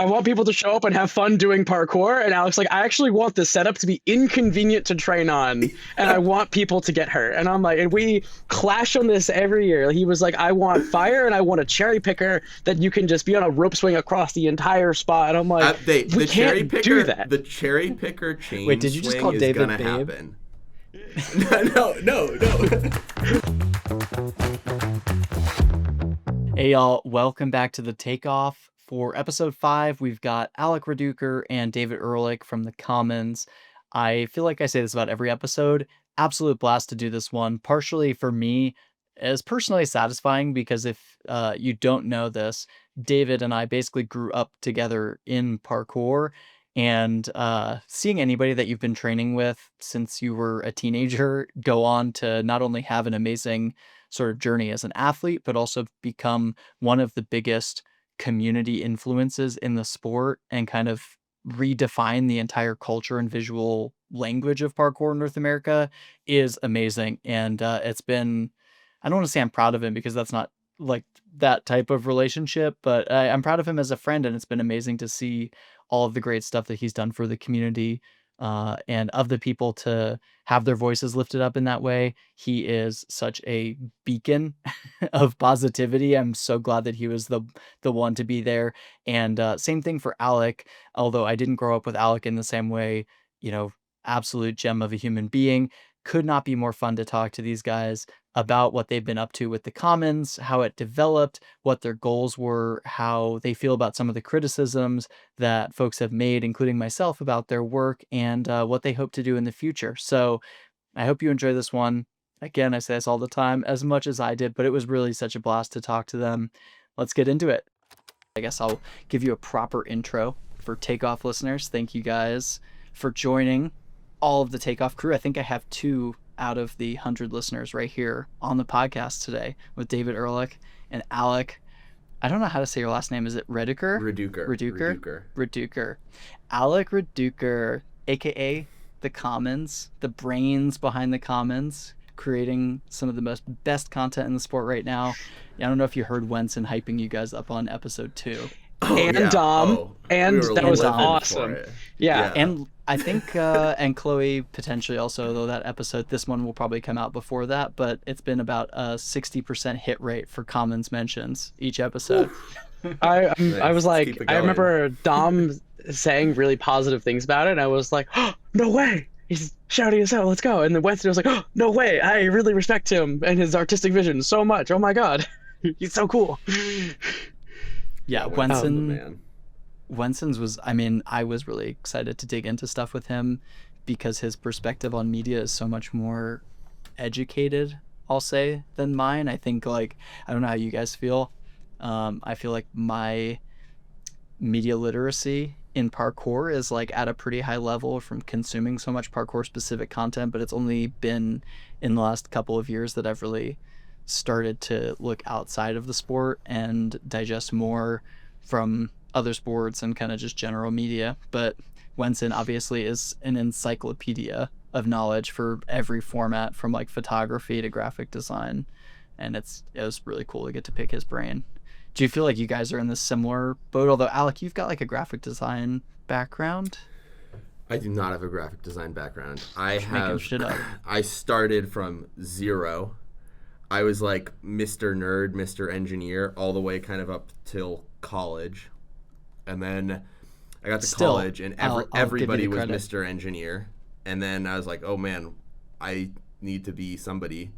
I want people to show up and have fun doing parkour. And Alex like, I actually want the setup to be inconvenient to train on, and I want people to get hurt. And I'm like, and we clash on this every year. He was like, I want fire and I want a cherry picker that you can just be on a rope swing across the entire spot. And I'm like, we can't do that. The cherry picker chain Wait, did you just call swing is David gonna Babe? happen. No. Hey y'all, welcome back to the Takeoff. For episode 5, we've got Alec Reduker and David Ehrlich from the Commons. I feel like I say this about every episode. Absolute blast to do this one. Partially for me, as personally satisfying because if you don't know this, David and I basically grew up together in parkour. And seeing anybody that you've been training with since you were a teenager go on to not only have an amazing sort of journey as an athlete, but also become one of the biggest community influences in the sport and kind of redefine the entire culture and visual language of parkour in North America is amazing. And it's been, I don't want to say I'm proud of him because that's not like that type of relationship, but I'm proud of him as a friend, and it's been amazing to see all of the great stuff that he's done for the community and of the people to have their voices lifted up in that way. He is such a beacon of positivity. I'm so glad that he was the one to be there. And same thing for Alec, although I didn't grow up with Alec in the same way, absolute gem of a human being. Could not be more fun to talk to these guys about what they've been up to with the Commons, how it developed, what their goals were, how they feel about some of the criticisms that folks have made, including myself, about their work, and what they hope to do in the future. So I hope you enjoy this one. Again, I say this all the time, as much as I did, but it was really such a blast to talk to them. Let's get into it. I guess I'll give you a proper intro for Takeoff listeners. Thank you guys for joining all of the Takeoff crew. I think I have 2 out of the 100 listeners right here on the podcast today with David Ehrlich and Alec. I don't know how to say your last name. Is it Reduker? Reduker. Alec Reduker, aka the Commons, the brains behind the Commons, creating some of the best content in the sport right now. I don't know if you heard Wenson hyping you guys up on episode 2. Dom, and that was awesome. Yeah, and I think and Chloe potentially also, though this one will probably come out before that, but it's been about a 60% hit rate for Commons mentions each episode. I was like, I remember Dom saying really positive things about it, and I was like, oh, no way, he's shouting us out, let's go. And then Winston was like, oh, no way, I really respect him and his artistic vision so much. Oh my god, he's so cool. Yeah, Wenson's was, I was really excited to dig into stuff with him because his perspective on media is so much more educated, I'll say, than mine. I think, I don't know how you guys feel. I feel like my media literacy in parkour is at a pretty high level from consuming so much parkour specific content, but it's only been in the last couple of years that I've really started to look outside of the sport and digest more from other sports and kind of just general media. But Wenson obviously is an encyclopedia of knowledge for every format, from photography to graphic design, and it was really cool to get to pick his brain. Do you feel like you guys are in this similar boat? Although Alec, you've got a graphic design background. I do not have a graphic design background. I started from zero. I was Mr. Nerd, Mr. Engineer, all the way kind of up till college. And then I got to college, and everybody was Mr. Engineer. And then I was like, oh man, I need to be somebody.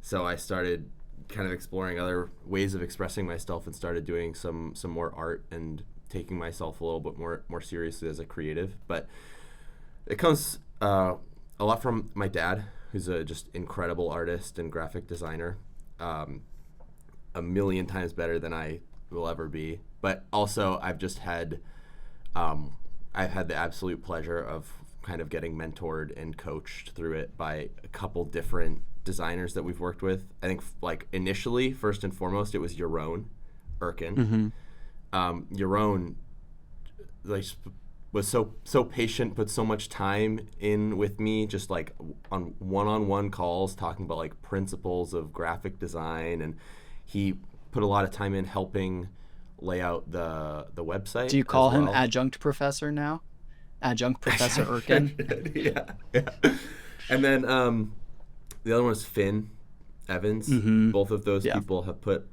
So I started kind of exploring other ways of expressing myself and started doing some more art and taking myself a little bit more seriously as a creative. But it comes a lot from my dad, who's a just incredible artist and graphic designer, a million times better than I will ever be. But also I've had the absolute pleasure of kind of getting mentored and coached through it by a couple different designers that we've worked with. I think initially, first and foremost, it was Yaron Erkin. Mm-hmm. Yaron was so patient, put so much time in with me, just on one-on-one calls, talking about principles of graphic design, and he put a lot of time in helping lay out the website. Do you call him adjunct professor now? Adjunct Professor Erkin? Yeah. And then the other one is Finn Evans. Mm-hmm. Both of those people have put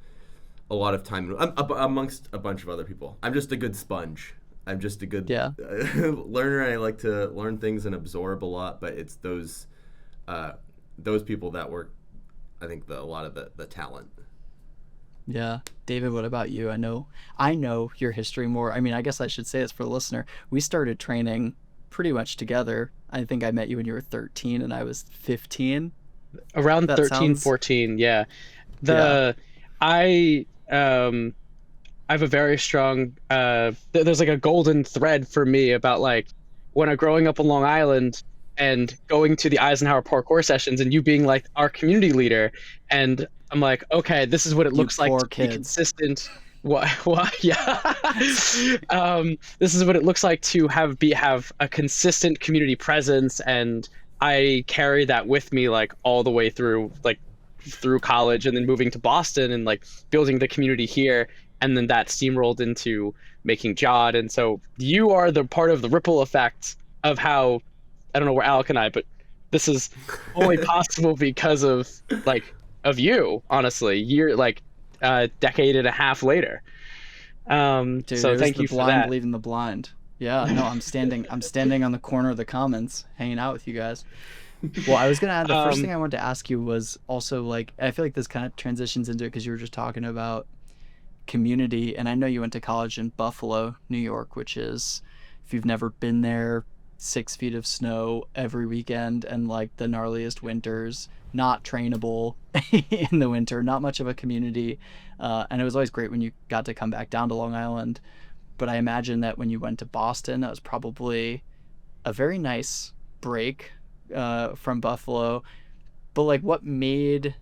a lot of time amongst a bunch of other people. I'm just a good sponge. I'm just a good learner. I like to learn things and absorb a lot, but it's those people that were, I think, a lot of the talent. Yeah. David, what about you? I know your history more. I mean, I guess I should say this for the listener. We started training pretty much together. I think I met you when you were 13 and I was 15. Around 14, yeah. I have a very strong there's like a golden thread for me about like when I'm growing up on Long Island and going to the Eisenhower parkour sessions and you being like our community leader, and I'm like, okay, this is what it looks like to be consistent. What? Yeah. This is what it looks like to have a consistent community presence, and I carry that with me like all the way through college, and then moving to Boston and like building the community here, and then that steamrolled into making Jod. And so you are the part of the ripple effect of how, I don't know where Alec and I, but this is only possible because of you, honestly. Decade and a half later. Dude, so thank you for that. Blind leading the blind. Yeah, no, I'm standing on the corner of the Commons, hanging out with you guys. Well, I was gonna add, the first thing I wanted to ask you was also like, I feel like this kind of transitions into it because you were just talking about community, and I know you went to college in Buffalo, New York, which is, if you've never been there, 6 feet of snow every weekend and like the gnarliest winters, not trainable in the winter, not much of a community, and it was always great when you got to come back down to Long Island. But I imagine that when you went to Boston, that was probably a very nice break from Buffalo. But like, what made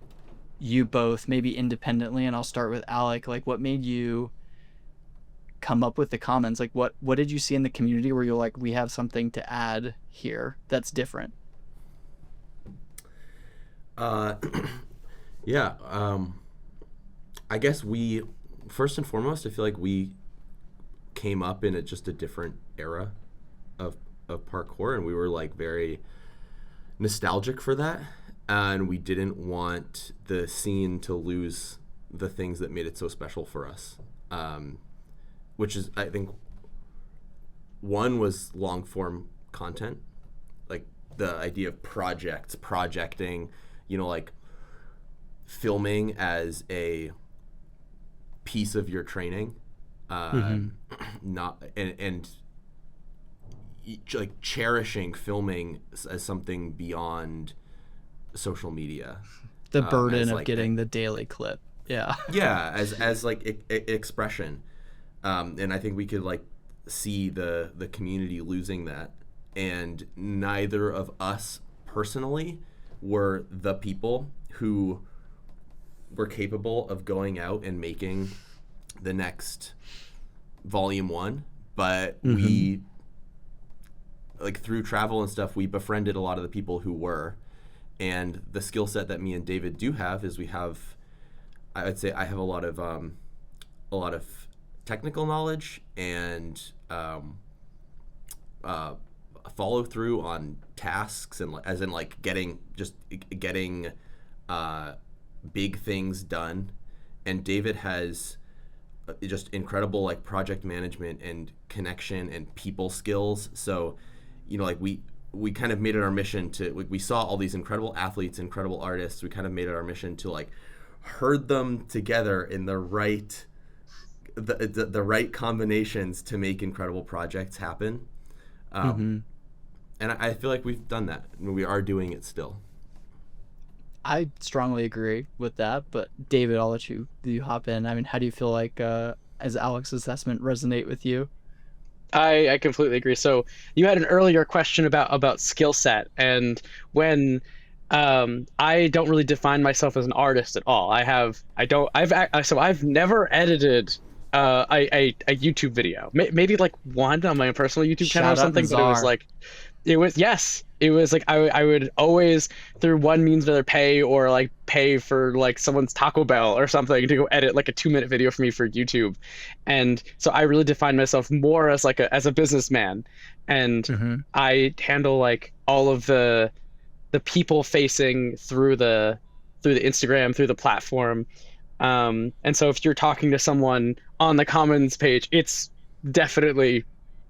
you both, maybe independently, and I'll start with Alec, like what made you come up with the Commons? Like what did you see in the community where you're like, we have something to add here that's different? I guess we, first and foremost, I feel like we came up in just a different era of parkour, and we were like very nostalgic for that, and we didn't want the scene to lose the things that made it so special for us, which is, I think, one was long form content, like the idea of projecting, like filming as a piece of your training, not and like cherishing filming as something beyond social media, the burden of getting the daily clip. As like expression, and I think we could like see the community losing that, and neither of us personally were the people who were capable of going out and making the next volume 1, but we, like, through travel and stuff, we befriended a lot of the people who were. And the skill set that me and David do have is I would say I have a lot of technical knowledge and follow through on tasks, and as in like getting big things done. And David has just incredible like project management and connection and people skills. So, like we kind of made it our mission to, we saw all these incredible athletes, incredible artists. We kind of made it our mission to like herd them together in the right combinations to make incredible projects happen. And I feel like we've done that, and we are doing it still. I strongly agree with that, but David, I'll let you hop in. I mean, how do you feel like, as Alec's assessment resonate with you? I completely agree. So you had an earlier question about skill set, and when I don't really define myself as an artist at all. I've never edited a YouTube video. Maybe like one on my personal YouTube channel or something, but it was like It was, yes. It was like I would always, through one means or another, pay or like pay for like someone's Taco Bell or something to go edit like a 2-minute video for me for YouTube. And so I really define myself more as like a businessman. And I handle like all of the people facing through the Instagram, through the platform. And so if you're talking to someone on the comments page, it's definitely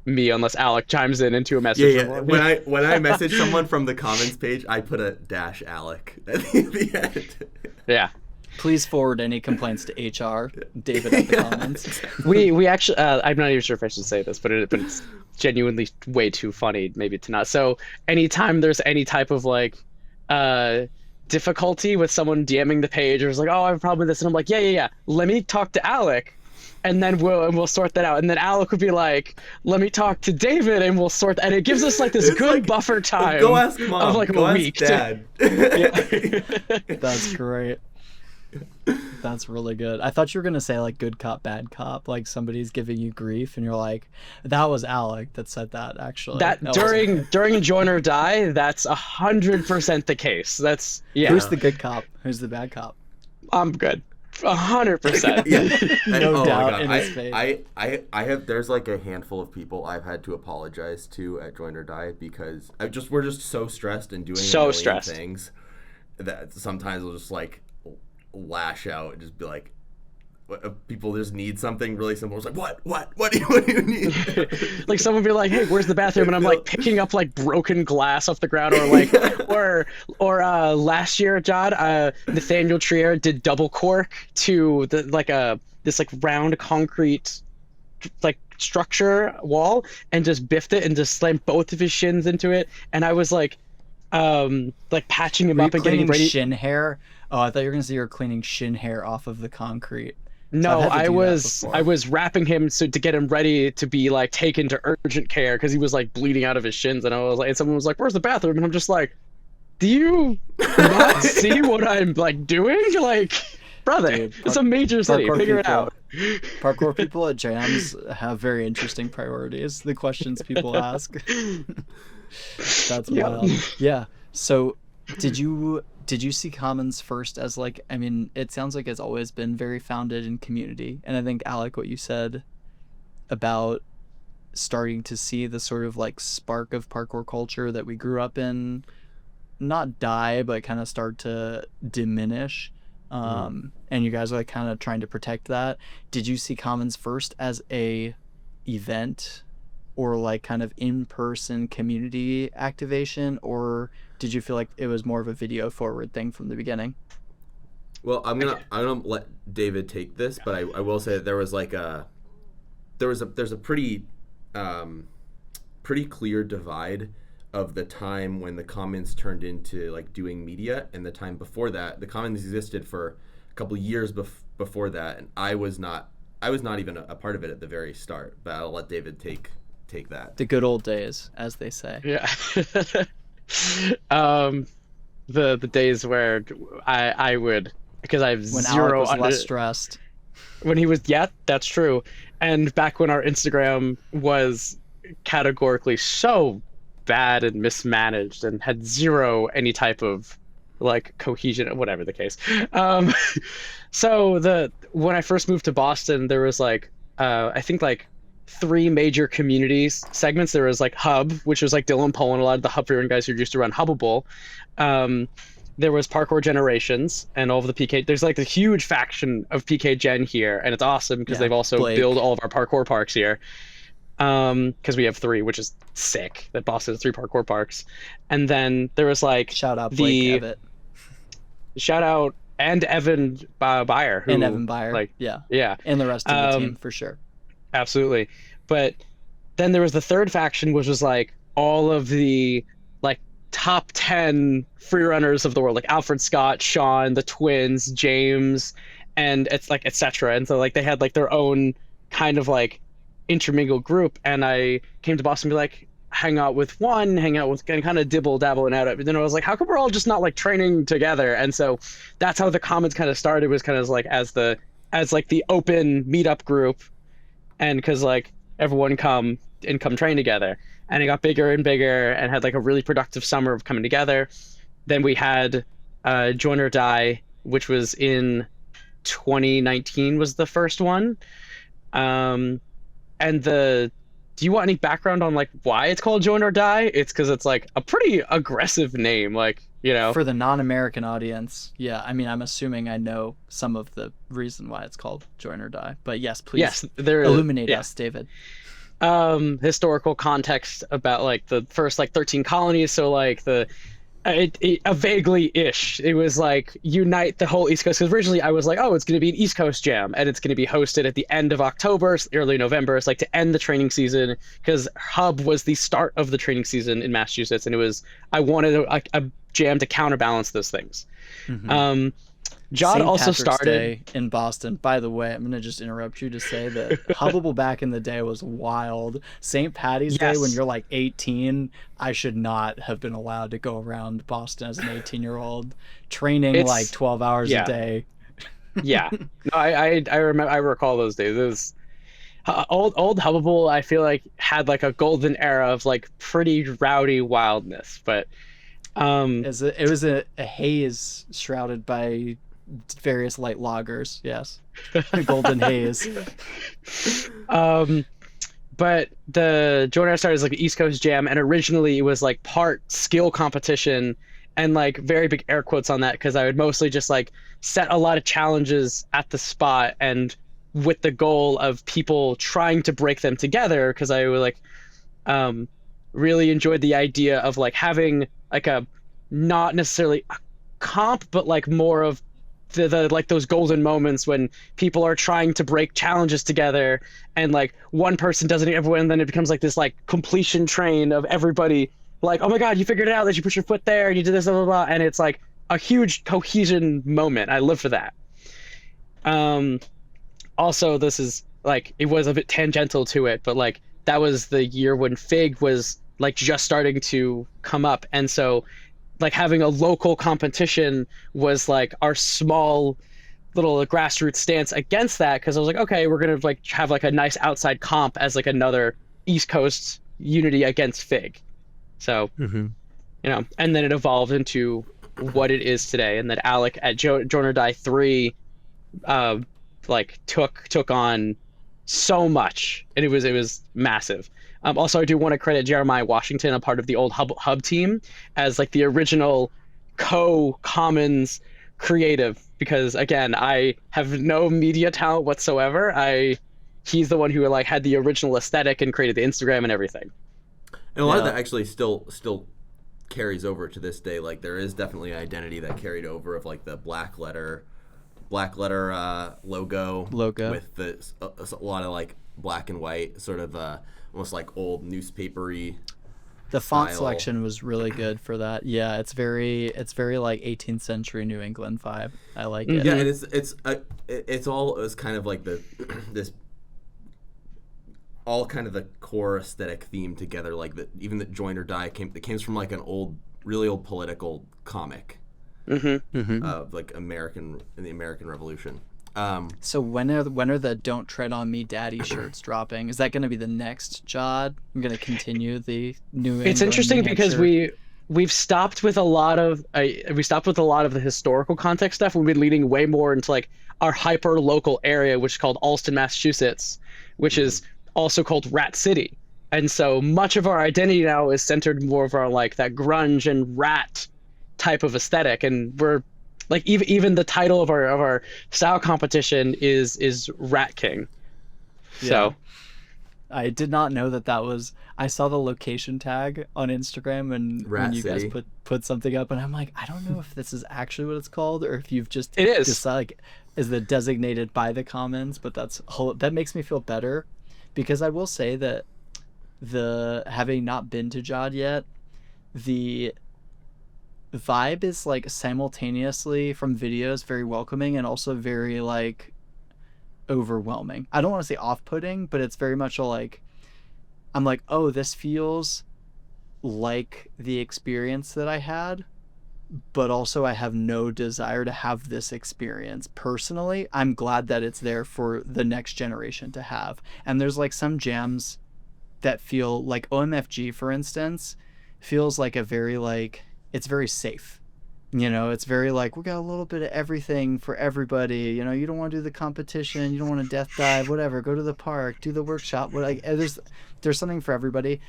me unless Alec chimes in into a message. Yeah. When I message someone from the comments page, I put a -Alec at the end. Yeah. Please forward any complaints to HR, David, at the comments. We actually, I'm not even sure if I should say this, but it's genuinely way too funny maybe to not. So anytime there's any type of like difficulty with someone DMing the page, or it's like, oh, I have a problem with this, and I'm like, yeah, let me talk to Alec, and then we'll sort that out. And then Alec would be like, let me talk to David, and we'll sort that. And it gives us like this good like, buffer time. Go ask mom. Of like go a ask week. Dad. That's great. That's really good. I thought you were gonna say like good cop, bad cop, like somebody's giving you grief, and you're like, that was Alec that said that. Actually, that during Join or Die, that's 100% the case. That's Who's the good cop? Who's the bad cop? I'm good. 100%. Yeah. No doubt in his face. I have. There's like a handful of people I've had to apologize to at Join or Die because we're just so stressed and doing so things that sometimes we'll just like lash out and just be like, people just need something really simple. It's like, what do you need? Like someone be like, hey, where's the bathroom? And I'm like picking up like broken glass off the ground, or like or last year, John, Nathaniel Trier did double cork to this round concrete like structure wall and just biffed it and just slammed both of his shins into it. And I was like patching him up and getting ready. Shin hair. Oh, I thought you were gonna say you were cleaning shin hair off of the concrete. No, I was wrapping him to get him ready to be like taken to urgent care because he was like bleeding out of his shins, and I was like, and someone was like, "Where's the bathroom?" And I'm just like, "Do you not see what I'm like doing? Like, brother, dude, it's a major city. Figure it out." Parkour people at jams have very interesting priorities. The questions people ask. That's wild. Yeah. So, did you see Commons first as like, I mean, it sounds like it's always been very founded in community. And I think, Alec, what you said about starting to see the sort of like spark of parkour culture that we grew up in, not die, but kind of start to diminish. And you guys are like kind of trying to protect that. Did you see Commons first as a event or like kind of in-person community activation, or did you feel like it was more of a video forward thing from the beginning? Well, I'm gonna let David take this, but I will say that there was like there's a pretty clear divide of the time when the Commons turned into like doing media and the time before that. The Commons existed for a couple years before that, and I was not even a part of it at the very start. But I'll let David take that. The good old days, as they say. Yeah. The days where I would, because I have when zero Alec was less stressed. When he was, yeah, that's true. And back when our Instagram was categorically so bad and mismanaged and had zero any type of like cohesion, whatever the case. So when I first moved to Boston, there was like I think like 3 major communities segments. There was like Hub, which was like Dylan Poe and a lot of the Hub veteran guys who used to run Hubbable. There was Parkour Generations and all of the PK. There's like a huge faction of PK Gen here, and it's awesome because they've also built all of our parkour parks here. Because we have 3, which is sick. That Boston has 3 parkour parks. And then there was like shout out Blake Evitt. Shout out and Evan Byer. And Evan Byer. Like, yeah. And the rest of the team for sure. Absolutely. But then there was the 3rd faction, which was like all of the like top 10 freerunners of the world, like Alfred Scott, Sean, the twins, James, and it's like etc. And so like they had like their own kind of like intermingled group, and I came to Boston to be like hang out with and kind of dibble dabble and out of it. But then I was like, how come we're all just not like training together? And so that's how the Commons kind of started, was kind of like as like the open meetup group. And because like everyone come and come train together. And it got bigger and bigger and had like a really productive summer of coming together. Then we had Join or Die, which was in 2019 was the first one. And do you want any background on like why it's called Join or Die? It's because it's like a pretty aggressive name, like, you know. For the non-American audience, yeah. I mean, I'm assuming I know some of the reason why it's called Join or Die, but yes, please illuminate us, David. Historical context about like the first like 13 colonies. So like a vaguely-ish. It was like unite the whole East Coast. Because originally I was like, oh, it's going to be an East Coast jam, and it's going to be hosted at the end of October, early November. It's like to end the training season, because Hub was the start of the training season in Massachusetts, and I wanted a jam to counterbalance those things. Mm-hmm. John St. also Patrick's started Day in Boston. By the way, I'm going to just interrupt you to say that Hubbable back in the day was wild. St. Patty's Day, when you're like 18, I should not have been allowed to go around Boston as an 18-year-old training like 12 hours a day. Yeah. No, I remember, I recall those days. It was old Hubbable, I feel like had like a golden era of like pretty rowdy wildness, but it was a haze shrouded by various light lagers. Yes. Golden haze. But the Join or Die started as like an East Coast jam, and originally it was like part skill competition, and like very big air quotes on that, because I would mostly just like set a lot of challenges at the spot, and with the goal of people trying to break them together, because I would like really enjoyed the idea of like having like a not necessarily a comp, but like more of the like those golden moments when people are trying to break challenges together, and like one person does it, everyone, and then it becomes like this like completion train of everybody like, oh my god, you figured it out, that you put your foot there and you did this, blah blah blah, and it's like a huge cohesion moment. I live for that. Also, this is like, it was a bit tangential to it, but like that was the year when Fig was like just starting to come up, and so like having a local competition was like our small little grassroots stance against that, because I was like, okay, we're gonna like have like a nice outside comp as like another East Coast unity against Fig. So you know, and then it evolved into what it is today, and that Alec at Join or Die 3 like took on so much, and it was massive. Also, I do want to credit Jeremiah Washington, a part of the old Hub team, as like the original co-commons creative, because again, I have no media talent whatsoever. He's the one who like had the original aesthetic and created the Instagram and everything. And a lot of that actually still carries over to this day. Like there is definitely an identity that carried over of like the black letter logo with a lot of like black and white sort of almost like old newspapery. The font selection was really good for that. Yeah, it's very like 18th century New England vibe. I like it. Yeah, and it's kind of like this all kind of the core aesthetic theme together. Like even the Join or Die came from like an really old political comic of like the American Revolution. So when are the Don't Tread on Me Daddy shirts dropping? Is that going to be the next Jod? I'm going to continue the New England. It's interesting because we've stopped with a lot of the historical context stuff. We've been leading way more into like our hyper local area, which is called Allston, Massachusetts, which is also called Rat City. And so much of our identity now is centered more of our like that grunge and rat type of aesthetic, and we're like even the title of our style competition is Rat King. Yeah. So I did not know that was. I saw the location tag on Instagram, and when you guys put something up, and I'm like, I don't know if this is actually what it's called, or if you've just decided like, is the designated by the Commons. But that makes me feel better, because I will say that having not been to Jod yet, the vibe is like simultaneously from videos very welcoming and also very like overwhelming. I don't want to say off-putting, but it's very much like, I'm like, oh, this feels like the experience that I had, but also I have no desire to have this experience personally. I'm glad that it's there for the next generation to have. And there's like some jams that feel like OMFG, for instance, feels like it's very safe. It's very like, we got a little bit of everything for everybody. You don't want to do the competition, you don't want to death dive, whatever. Go to the park, do the workshop. There's something for everybody.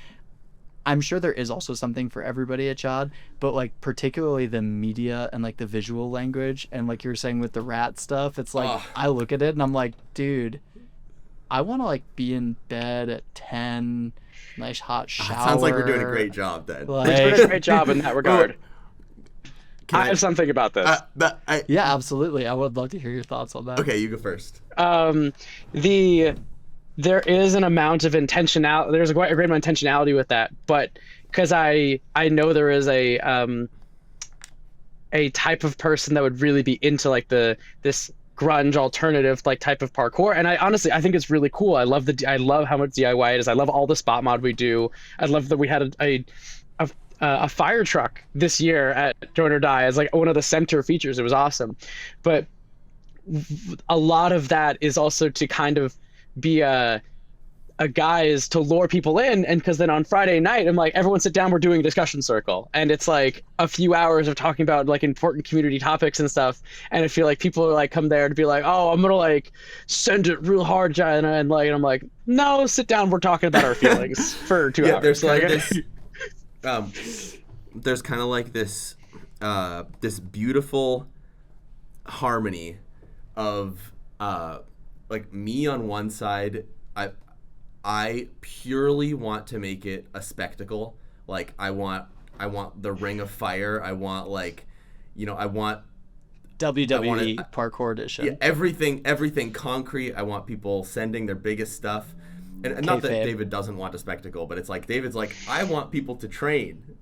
I'm sure there is also something for everybody at Chad, but like particularly the media and like the visual language and like you were saying with the rat stuff, it's like I look at it and I'm like, dude, I want to like be in bed at 10, nice hot shower. Sounds like we're doing a great job then. We're doing a great job in that regard. I have something about this. Yeah, absolutely. I would love to hear your thoughts on that. Okay, you go first. There is an amount of intentionality. There's a great amount of intentionality with that, but because I know there is a type of person that would really be into like this grunge alternative like type of parkour, and I think it's really cool. I love how much DIY it is. I love all the spot mod we do. I love that we had a fire truck this year at Join or Die as like one of the center features. It was awesome, but a lot of that is also to kind of be a guise to lure people in, and because then on Friday night I'm like, everyone sit down, we're doing a discussion circle, and it's like a few hours of talking about like important community topics and stuff, and I feel like people are like come there to be like, oh, I'm gonna like send it real hard, China, and I'm like, no, sit down, we're talking about our feelings for 2 hours. There's like this there's kind of like this this beautiful harmony of like me on one side. I purely want to make it a spectacle. Like I want the Ring of Fire. I want I want WWE Parkour Edition. Yeah, everything concrete. I want people sending their biggest stuff. And not that David doesn't want a spectacle, but it's like David's like, I want people to train.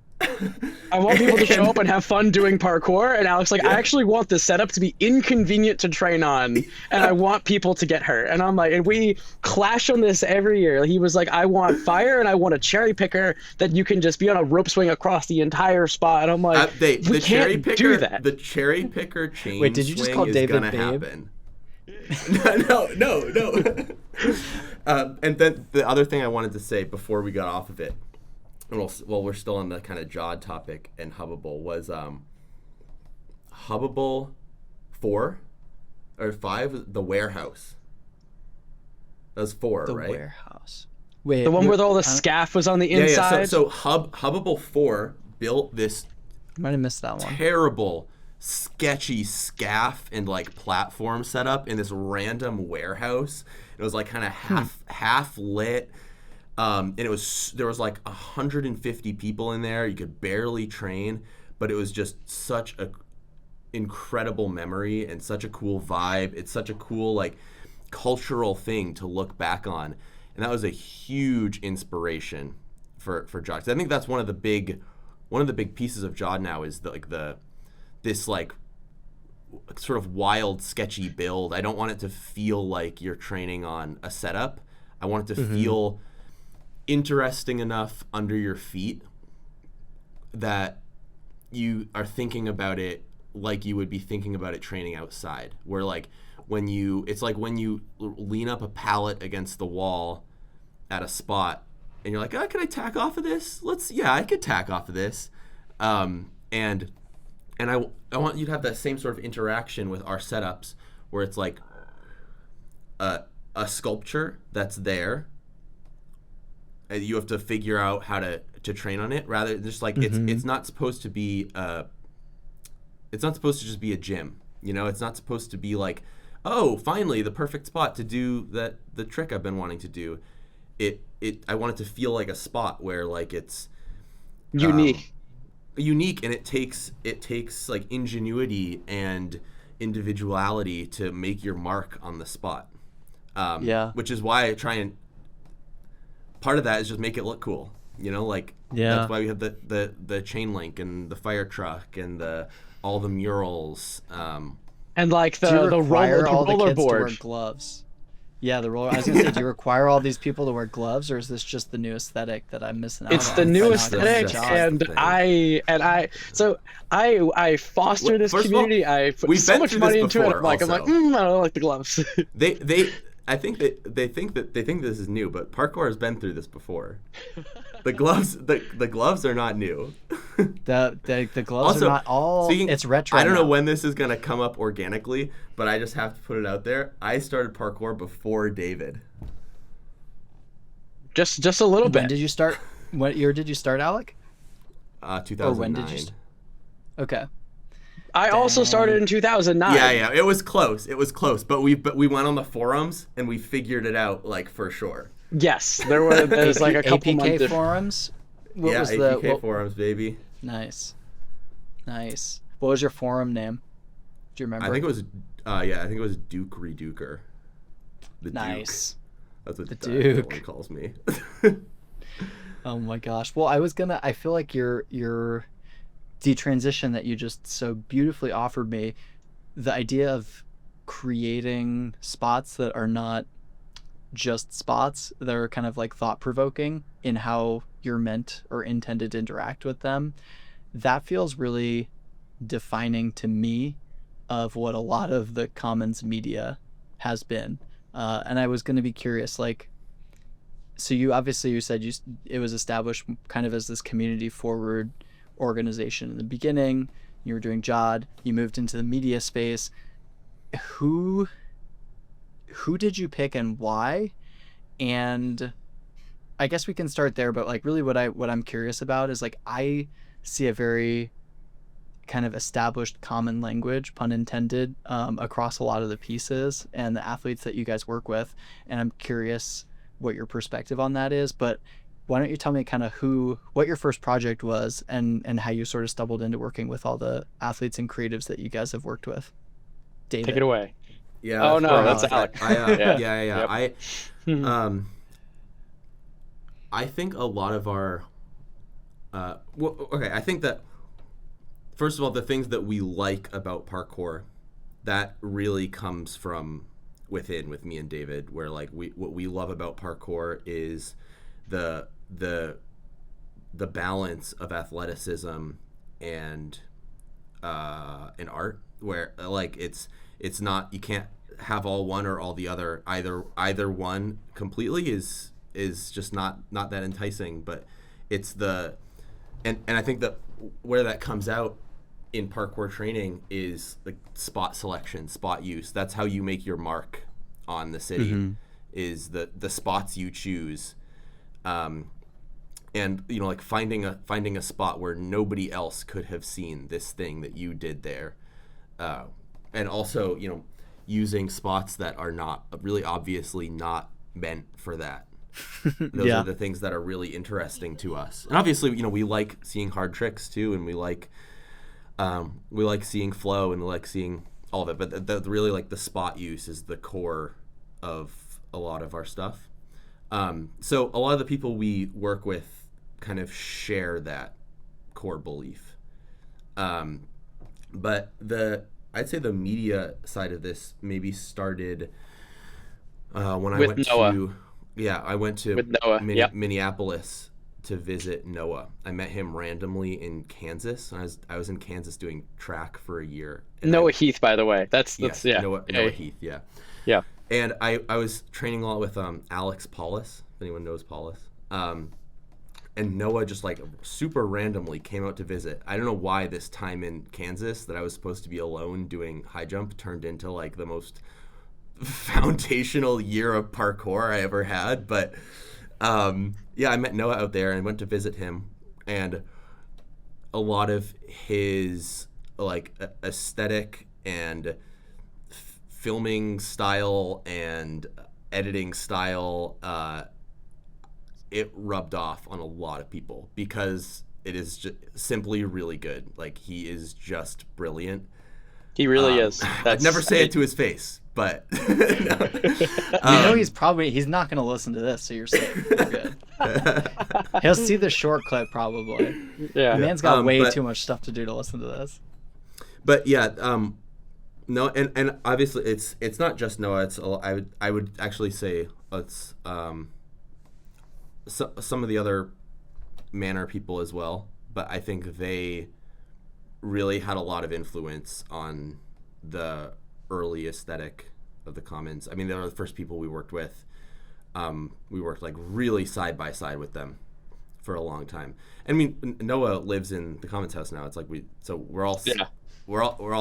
I want people to show up and have fun doing parkour, and Alex like, I actually want this setup to be inconvenient to train on, and I want people to get hurt. And I'm like, and we clash on this every year. He was like, I want fire and I want a cherry picker that you can just be on a rope swing across the entire spot. And I'm like, we can't do that. The cherry picker chain. Wait, did you just call David Babe? Happen. No. And then the other thing I wanted to say before we got off of it, well, we're still on the kind of Jod topic and Hubbable, was Hubbable 4 or 5, the warehouse. That was 4, right? The warehouse. Wait, the one where all the scaff was on the inside? Yeah. So Hubbable 4 built this might have missed that one. Terrible, sketchy scaff and like platform setup in this random warehouse. It was like kind of half lit. And there was like 150 people in there. You could barely train, but it was just such a incredible memory and such a cool vibe. It's such a cool like cultural thing to look back on, and that was a huge inspiration for Jod. I think that's one of the big pieces of Jod now is this like sort of wild, sketchy build. I don't want it to feel like you're training on a setup. I want it to feel interesting enough under your feet that you are thinking about it like you would be thinking about it training outside, where like it's like when you lean up a pallet against the wall at a spot and you're like, oh, can I tack off of this? I could tack off of this. And I want you to have that same sort of interaction with our setups where it's like a sculpture that's there. You have to figure out how to train on it, rather just like it's not supposed to be it's not supposed to just be a gym, it's not supposed to be like, oh, finally the perfect spot to do the trick I've been wanting to do. I want it to feel like a spot where like it's unique, and it takes like ingenuity and individuality to make your mark on the spot. Which is why I try and part of that is just make it look cool, that's why we have the chain link and the fire truck and all the murals, and like the roller board to wear gloves. Yeah, the roller. I was gonna say, do you require all these people to wear gloves, or is this just the new aesthetic that I'm missing out on? It's the new aesthetic, and I foster this community. I put so much money into it. I'm like, I don't like the gloves. They I think that they think this is new, but parkour has been through this before. The gloves are not new. The gloves Also, are not all. It's retro. I don't know now. when this is gonna come up organically, but I just have to put it out there. I started parkour before David. Just a little bit. When did you start? What year did you start, Alec? 2009. Or when did you? Okay. I also started in 2009. Yeah, it was close. But we went on the forums and we figured it out like for sure. Yes, there's like a couple APK months. forums. What was APK forums, baby. Nice. What was your forum name? Do you remember? I think it was Duke Reduker. The nice. Duke. That's what the Duke everyone calls me. Oh my gosh. Well, I feel like the transition that you just so beautifully offered me, the idea of creating spots that are not just spots, that are kind of like thought-provoking in how you're meant or intended to interact with them, that feels really defining to me of what a lot of the Commons media has been. And I was going to be curious, like, so you said it was established kind of as this community forward organization in the beginning. You were doing JOD, you moved into the media space. Who did you pick and why? And I guess we can start there, but like really what I'm curious about is like I see a very kind of established common language, pun intended, across a lot of the pieces and the athletes that you guys work with, and I'm curious what your perspective on that is. But why don't you tell me kind of what your first project was and how you sort of stumbled into working with all the athletes and creatives that you guys have worked with. David. Take it away. Yeah. Oh no, that's Alec. Yeah. Yep. I think a lot of our I think that first of all, the things that we like about parkour, that really comes from within with me and David, where like what we love about parkour is the balance of athleticism and art, where like it's not, you can't have all one or all the other. Either one completely is just not that enticing, but it's and I think that where that comes out in parkour training is like spot selection, spot use. That's how you make your mark on the city. Mm-hmm. Is the spots you choose, and like finding a spot where nobody else could have seen this thing that you did there, and also using spots that are not really obviously not meant for that. Those are the things that are really interesting to us. And obviously, we like seeing hard tricks too, and we like seeing flow, and we like seeing all of it. But the really like the spot use is the core of a lot of our stuff. So a lot of the people we work with kind of share that core belief. But I'd say the media side of this maybe started when I went to Minneapolis to visit Noah. I met him randomly in Kansas. I was in Kansas doing track for a year. Noah Heath, by the way. That's Noah Heath, yeah. Yeah. And I was training a lot with Alex Paulus, if anyone knows Paulus. And Noah just like super randomly came out to visit. I don't know why this time in Kansas that I was supposed to be alone doing high jump turned into like the most foundational year of parkour I ever had. But I met Noah out there and went to visit him, and a lot of his like aesthetic and filming style and editing style, it rubbed off on a lot of people because it is just simply really good. Like, he is just brilliant. He really is. I'd never say it to his face, but he's not going to listen to this, so you're safe. You're good. He'll see the short clip probably. Yeah, the man's got way too much stuff to do to listen to this. But no, and obviously it's not just Noah. It's I would actually say it's some of the other Manor people as well. But I think they really had a lot of influence on the early aesthetic of the Commons. I mean, they were the first people we worked with. We worked like really side by side with them for a long time. I mean, Noah lives in the Commons house now. It's like we're all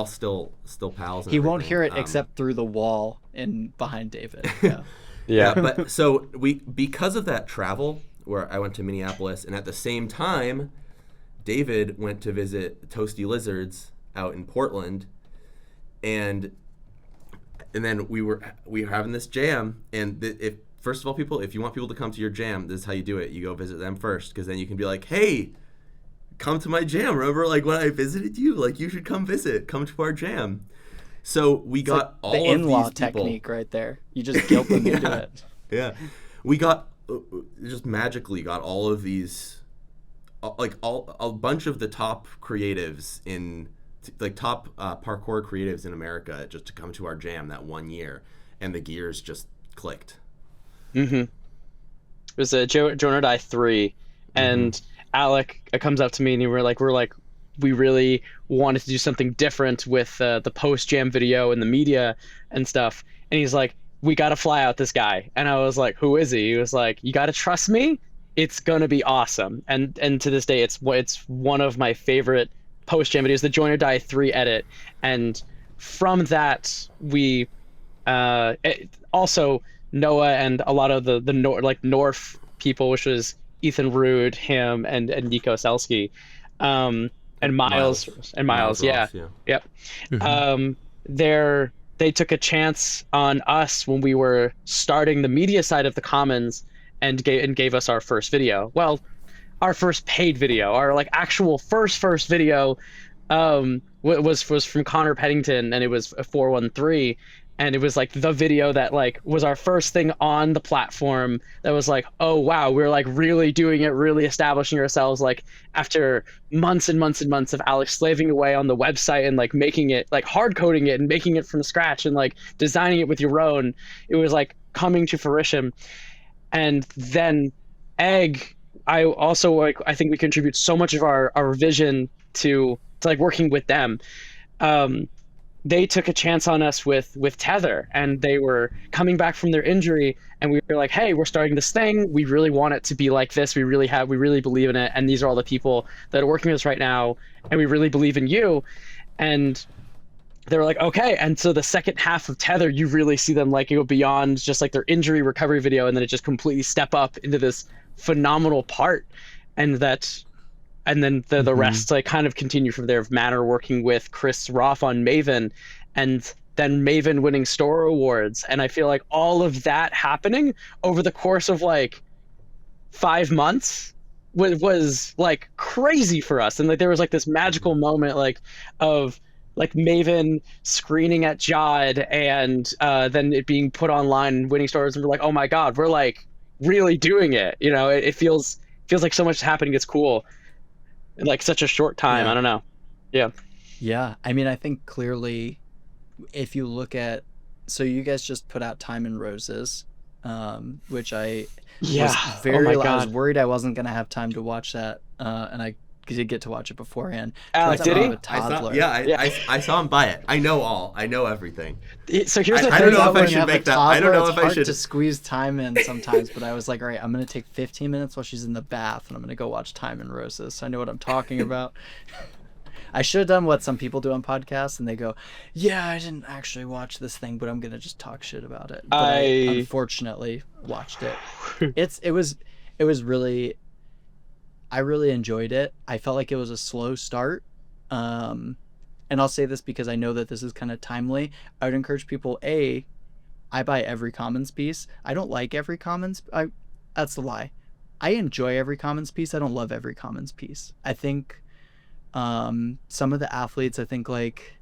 still pals. And he won't everything. hear it except through the wall and behind David. Yeah. But so because of that travel, where I went to Minneapolis, and at the same time, David went to visit Toasty Lizards out in Portland, and then we were having this jam, and if first of all, if you want people to come to your jam, this is how you do it. You go visit them first, because then you can be like, hey, come to my jam. Remember, like, when I visited you? Like, you should come to our jam. So we got like all the of these in-law people. technique right there. You just guilt them into it. Yeah. We got, just magically got all of these, like, a bunch of the top creatives top parkour creatives in America just to come to our jam that one year, and the gears just clicked. Mm-hmm. It was a Joan or Die 3, and Alec comes up to me and we're like, we really wanted to do something different with the post-jam video and the media and stuff. And he's like, we got to fly out this guy. And I was like, who is he? He was like, you got to trust me. It's going to be awesome. And to this day, it's one of my favorite post-jam videos, the Join or Die 3 edit. And from that, we also Noah and a lot of the North people, which was Ethan Rude, him, and Nico Selsky. And Miles, yeah. Ross, yeah. Yep. They took a chance on us when we were starting the media side of the Commons, and gave us our first video. Well, our first paid video, our like actual first video, was from Connor Peddington, and it was a 413. And it was like the video that like was our first thing on the platform that was like, oh wow, we're like really doing it, really establishing ourselves, like after months and months and months of Alex slaving away on the website and like making it, like hard coding it and making it from scratch and like designing it with your own. It was like coming to fruition. And then Egg, I also like, I think we contribute so much of our vision to like working with them. They took a chance on us with Tether, and they were coming back from their injury, and we were like, hey, we're starting this thing. We really want it to be like this. We really believe in it. And these are all the people that are working with us right now. And we really believe in you. And they were like, okay. And so the second half of Tether, you really see them like go beyond just like their injury recovery video. And then it just completely step up into this phenomenal part. And then the rest like kind of continue from there, of Manor working with Chris Roth on Maven, and then Maven winning store awards. And I feel like all of that happening over the course of like 5 months was like crazy for us. And like there was like this magical moment like of like Maven screening at Jod, and then it being put online and winning stores, and we're like, oh my god, we're like really doing it. You know, it feels like so much is happening. It's cool. In like such a short time. I don't know. Yeah. I mean, I think clearly if you look at, so you guys just put out Time and Roses, which I was worried I wasn't gonna have time to watch that, and I did get to watch it beforehand. Alec, did he? I saw him buy it. I know everything. So here's the thing. I don't know if I should make that. I don't know if I should. It's hard to squeeze time in sometimes, but I was like, all right, I'm going to take 15 minutes while she's in the bath, and I'm going to go watch Time and Roses. So I know what I'm talking about. I should have done what some people do on podcasts, and they go, yeah, I didn't actually watch this thing, but I'm going to just talk shit about it. But I unfortunately watched it. It was really, I really enjoyed it. I felt like it was a slow start. And I'll say this because I know that this is kind of timely. I would encourage people, I buy every Commons piece. I don't like every Commons. That's a lie. I enjoy every Commons piece. I don't love every Commons piece. I think some of the athletes, I think like,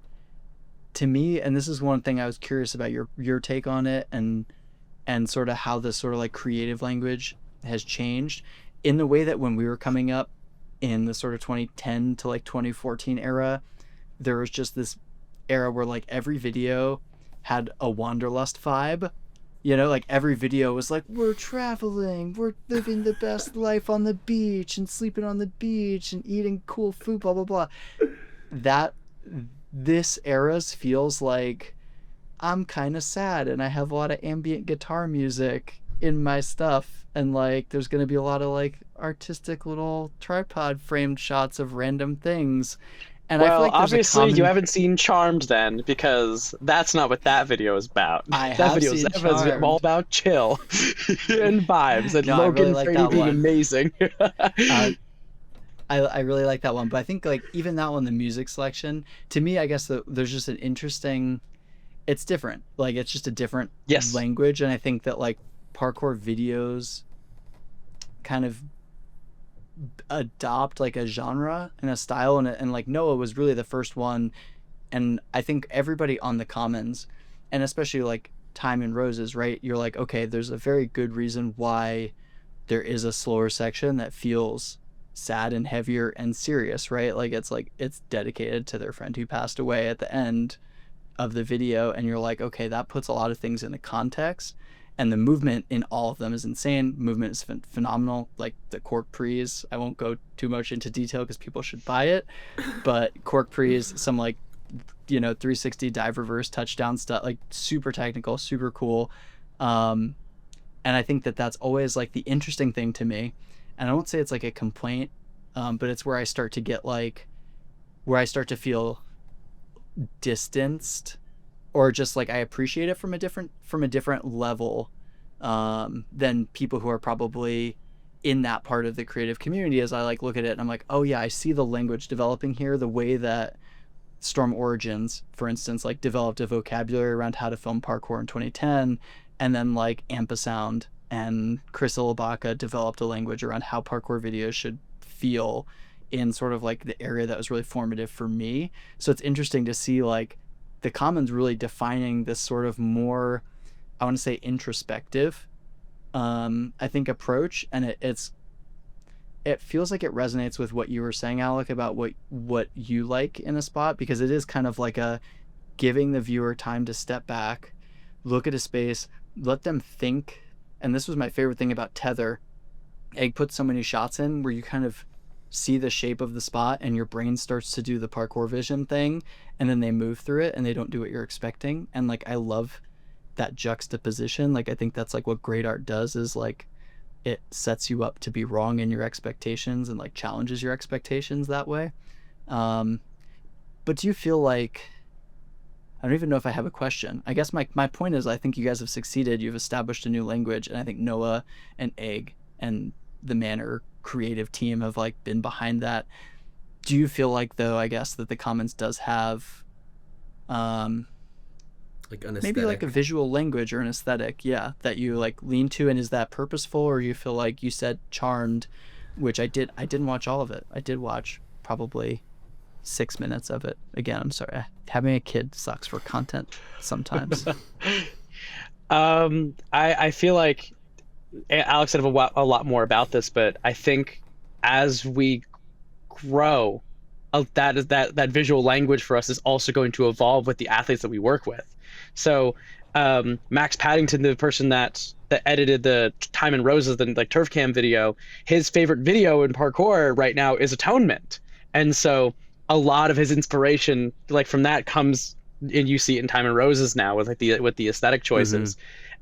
to me, and this is one thing I was curious about your take on it, and sort of how this sort of like creative language has changed in the way that when we were coming up in the sort of 2010 to like 2014 era, there was just this era where like every video had a wanderlust vibe, you know, like every video was like, we're traveling, we're living the best life on the beach and sleeping on the beach and eating cool food, blah blah blah. That this era's feels like I'm kind of sad and I have a lot of ambient guitar music in my stuff, and like there's going to be a lot of like artistic little tripod framed shots of random things. And I feel Well, like there's a obviously you common haven't seen Charmed then, because that's not what that video is about. I That have video is seen all Charmed. about chill and vibes and No, I really Logan like Frady that being one. amazing. I really like that one, but I think like even that one, the music selection, to me, I guess there's just an interesting, it's different. Like it's just a different Yes. language, and I think that like parkour videos kind of adopt like a genre and a style, and like Noah was really the first one, and I think everybody on the Commons, and especially like Time and Roses, right? You're like, okay, there's a very good reason why there is a slower section that feels sad and heavier and serious, right? Like it's dedicated to their friend who passed away at the end of the video, and you're like, okay, that puts a lot of things into context. And the movement in all of them is insane. Movement is phenomenal. Like the cork prees, I won't go too much into detail because people should buy it, but cork prees, some like 360 dive reverse touchdown stuff, like super technical, super cool. And I think that that's always like the interesting thing to me, and I won't say it's like a complaint, but it's where I start to get like, where I start to feel distanced, or just like I appreciate it from a different level than people who are probably in that part of the creative community. As I like look at it and I'm like, oh yeah, I see the language developing here, the way that Storm Origins, for instance, like developed a vocabulary around how to film parkour in 2010, and then like Ampasound and Chris Ilabaka developed a language around how parkour videos should feel in sort of like the area that was really formative for me. So it's interesting to see like the Commons really defining this sort of more, I want to say, introspective, I think, approach, and it feels like it resonates with what you were saying, Alec, about what you like in a spot, because it is kind of like a giving the viewer time to step back, look at a space, let them think. And this was my favorite thing about Tether. Egg put so many shots in where you kind of see the shape of the spot and your brain starts to do the parkour vision thing, and then they move through it and they don't do what you're expecting. And like I love that juxtaposition. Like I think that's like what great art does, is like it sets you up to be wrong in your expectations and like challenges your expectations that way. But do you feel like, I don't even know if I have a question. I guess my point is, I think you guys have succeeded. You've established a new language, and I think Noah and Egg and the Manor creative team have like been behind that. Do you feel like, though, I guess, that the Commons does have like an aesthetic, maybe like a visual language or an aesthetic, yeah, that you like lean to, and is that purposeful, or you feel like, you said Charmed, which I didn't watch all of it. I did watch probably 6 minutes of it. Again, I'm sorry, having a kid sucks for content sometimes. I feel like Alex said a lot more about this, but I think as we grow, that visual language for us is also going to evolve with the athletes that we work with. So Max Paddington, the person that edited the Time and Roses, the like Turf Cam video, his favorite video in parkour right now is Atonement, and so a lot of his inspiration like from that comes, and you see it in Time and Roses now with like the aesthetic choices.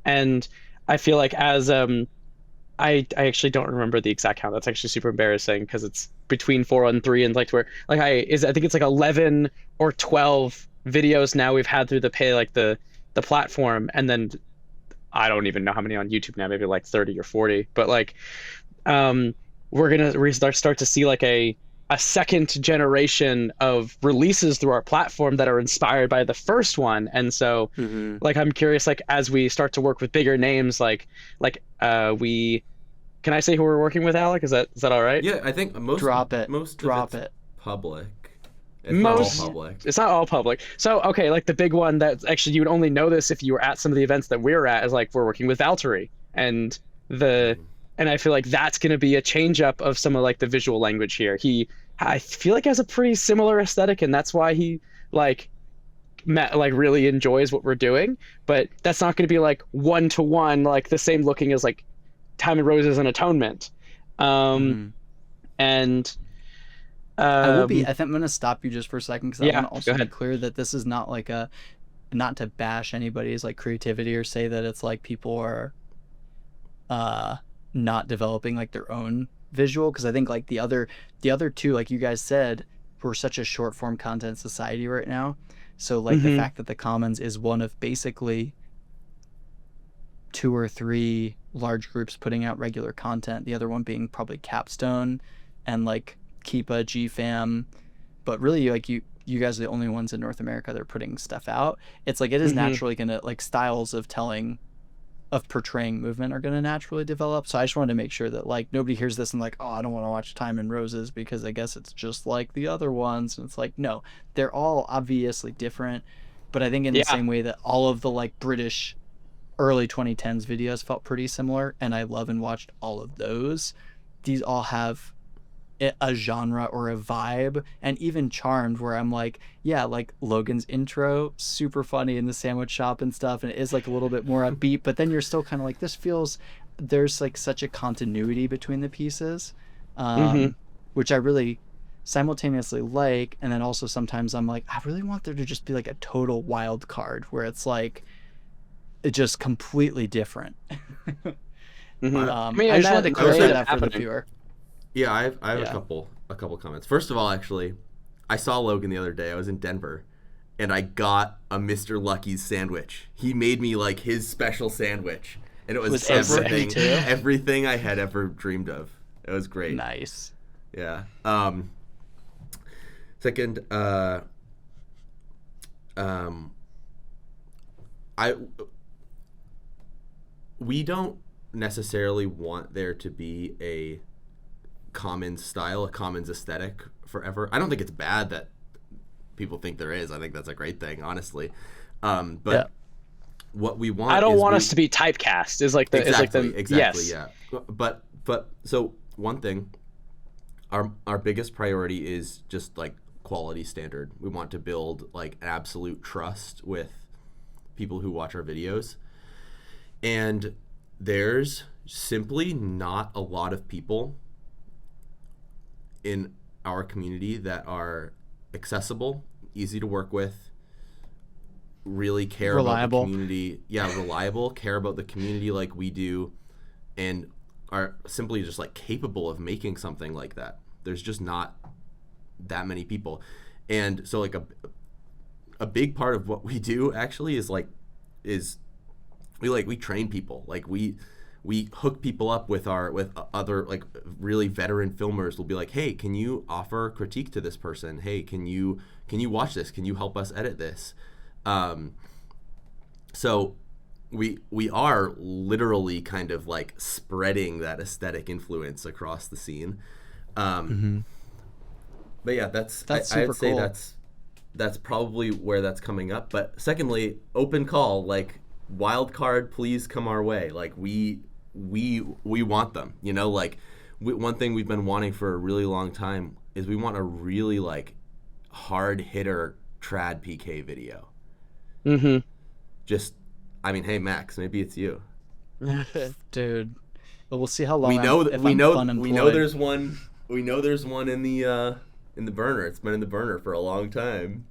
And I feel like as I actually don't remember the exact count. That's actually super embarrassing because it's between 4 and 3, and like where like I think it's like 11 or 12 videos now we've had through the platform, and then I don't even know how many on YouTube now, maybe like 30 or 40. But like we're gonna start to see like a second generation of releases through our platform that are inspired by the first one. And so like I'm curious, like as we start to work with bigger names, like we can I say who we're working with, Alec? Is that all right? Yeah, I think most Drop it. public. It's not all public. It's not all public. So okay, like the big one that actually you would only know this if you were at some of the events that we're at, is like we're working with Valtteri, and I feel like that's going to be a change up of some of like the visual language here. I feel like has a pretty similar aesthetic, and that's why he like really enjoys what we're doing. But that's not going to be like one to one, like the same looking as like Time and Roses and Atonement. And I think I'm going to stop you just for a second, because I want to also be clear that this is not like not to bash anybody's like creativity or say that it's like people are not developing like their own visual, because I think like the other two, like you guys said, we're such a short form content society right now. So like the fact that the Commons is one of basically 2 or 3 large groups putting out regular content, the other one being probably Capstone and like Keepa, GFam, but really like you guys are the only ones in North America that are putting stuff out. It's like it is naturally gonna, like, styles of portraying movement are gonna naturally develop. So I just wanted to make sure that like nobody hears this and like, oh, I don't want to watch Time and Roses because I guess it's just like the other ones. And it's like, no, they're all obviously different, but I think in the same way that all of the like British early 2010s videos felt pretty similar, and I love and watched all of those, these all have a genre or a vibe. And even Charmed, where I'm like, yeah, like Logan's intro, super funny in the sandwich shop and stuff, and it is like a little bit more upbeat, but then you're still kind of like, this feels, there's like such a continuity between the pieces, which I really simultaneously like. And then also sometimes I'm like, I really want there to just be like a total wild card where it's like it's just completely different. I just wanted to clarify that for the viewer. Yeah, I have a couple comments. First of all, actually, I saw Logan the other day. I was in Denver, and I got a Mr. Lucky's sandwich. He made me like his special sandwich, and it was everything I had ever dreamed of. It was great. Nice. Yeah. Second, we don't necessarily want there to be a Commons style, a Commons aesthetic forever. I don't think it's bad that people think there is. I think that's a great thing, honestly. But what we want, I don't want us to be typecast. Is like the exactly, yes. Yeah. But so one thing, our biggest priority is just like quality standard. We want to build like an absolute trust with people who watch our videos, and there's simply not a lot of people in our community that are accessible, easy to work with, really care about the community. Yeah, reliable, care about the community like we do, and are simply just like capable of making something like that. There's just not that many people. And so like a big part of what we do actually is we train people. Like we hook people up with other like really veteran filmers. We'll be like, hey, can you offer critique to this person? Hey, can you watch this? Can you help us edit this? So we are literally kind of like spreading that aesthetic influence across the scene. But yeah, that's I'd say cool. That's probably where that's coming up. But secondly, open call, like wild card, please come our way. Like we want them, you know, like one thing we've been wanting for a really long time is we want a really like hard hitter trad PK video. Just, I mean, hey Max, maybe it's you. Dude, but we'll see how long. We know there's one in the burner. It's been in the burner for a long time.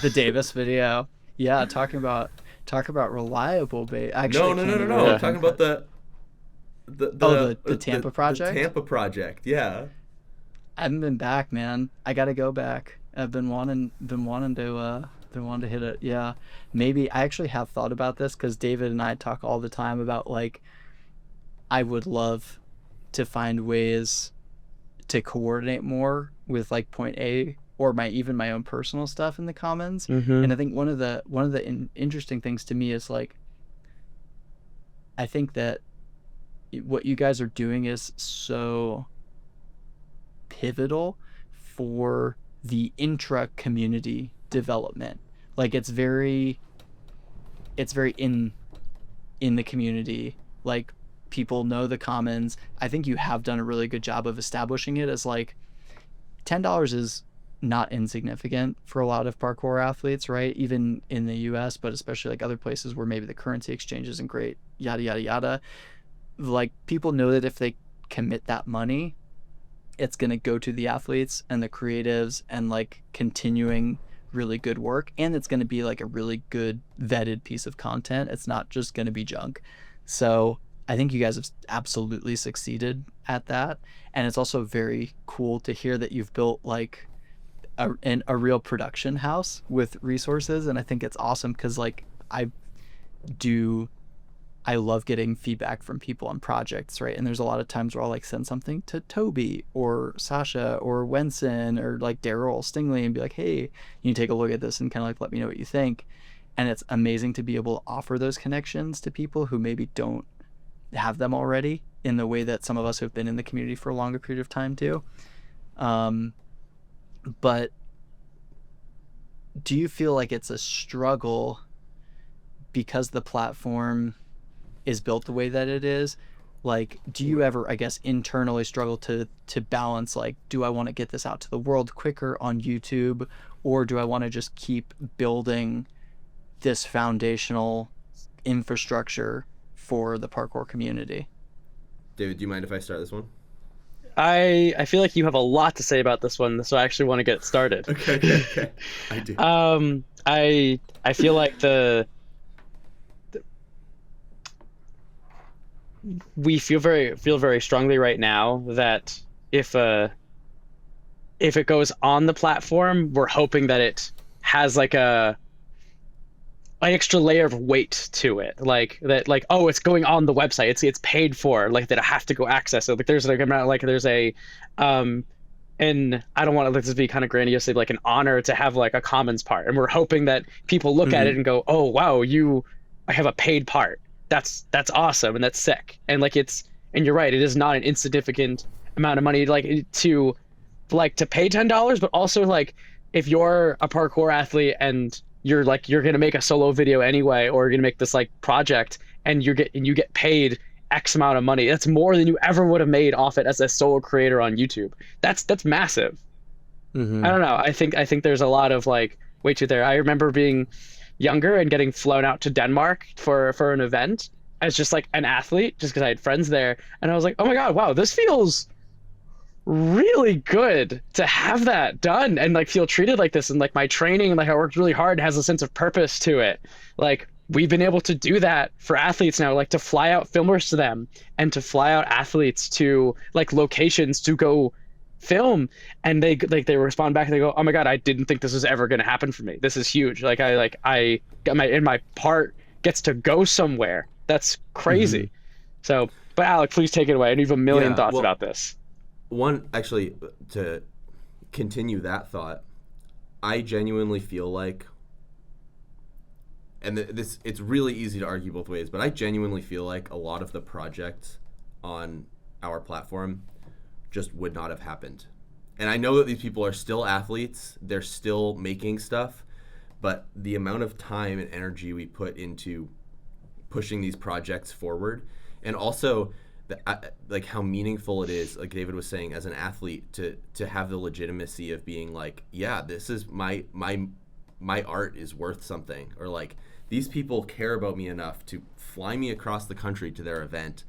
The Davis video. Yeah, talk about reliable bait. Actually, no. I'm talking about the Tampa project. The Tampa project, yeah. I haven't been back, man. I gotta go back. I've been wanting to hit it. Yeah, maybe I actually have thought about this because David and I talk all the time about like I would love to find ways to coordinate more with like Point A or my own personal stuff in the Commons. And I think one of the interesting things to me is like I think that what you guys are doing is so pivotal for the intra community development. Like it's very in the community. Like people know the Commons. I think you have done a really good job of establishing it as like $10 is not insignificant for a lot of parkour athletes, right? Even in the US, but especially like other places where maybe the currency exchange isn't great, yada, yada, yada. Like people know that if they commit that money, it's going to go to the athletes and the creatives and like continuing really good work, and it's going to be like a really good vetted piece of content. It's not just going to be junk. So I think you guys have absolutely succeeded at that. And it's also very cool to hear that you've built like a real production house with resources. And I think it's awesome because like I love getting feedback from people on projects, right? And there's a lot of times where I'll like send something to Toby or Sasha or Wenson or like Daryl Stingley and be like, hey, you take a look at this and kind of like let me know what you think. And it's amazing to be able to offer those connections to people who maybe don't have them already in the way that some of us who've been in the community for a longer period of time do. But do you feel like it's a struggle because the platform is built the way that it is? Like, do you ever, I guess, internally struggle to balance, like, do I want to get this out to the world quicker on YouTube, or do I want to just keep building this foundational infrastructure for the parkour community? David, do you mind if I start this one? I feel like you have a lot to say about this one, so I actually want to get started. Okay. I do. I feel like we feel very strongly right now that if it goes on the platform, we're hoping that it has like an extra layer of weight to it, like that, like, oh, it's going on the website, it's paid for, like that I have to go access it. Like there's like amount, like there's a and I don't want to let this be kind of grandiose, like an honor to have like a commons part, and we're hoping that people look at it and go, oh wow, I have a paid part. That's awesome and that's sick. And like and you're right, it is not an insignificant amount of money like to pay $10, but also like if you're a parkour athlete and you're gonna make a solo video anyway, or you're gonna make this like project and you get paid X amount of money, that's more than you ever would have made off it as a solo creator on YouTube. That's massive. I don't know. I think there's a lot of like weight to there. I remember being younger and getting flown out to Denmark for an event as just like an athlete, just because I had friends there, and I was like, oh my god, wow, this feels really good to have that done and like feel treated like this, and like my training, like I worked really hard, has a sense of purpose to it. Like we've been able to do that for athletes now, like to fly out filmers to them and to fly out athletes to like locations to go film, and they respond back and they go, oh my god, I didn't think this was ever going to happen for me. This is huge. Like I got my part gets to go somewhere. That's crazy. So, but Alec, please take it away. I have a million thoughts about this. One, actually, to continue that thought, I genuinely feel like, and it's really easy to argue both ways, but I genuinely feel like a lot of the projects on our platform just would not have happened. And I know that these people are still athletes, they're still making stuff, but the amount of time and energy we put into pushing these projects forward, and also like how meaningful it is, like David was saying, as an athlete to have the legitimacy of being like, yeah, this is my art is worth something, or like these people care about me enough to fly me across the country to their event.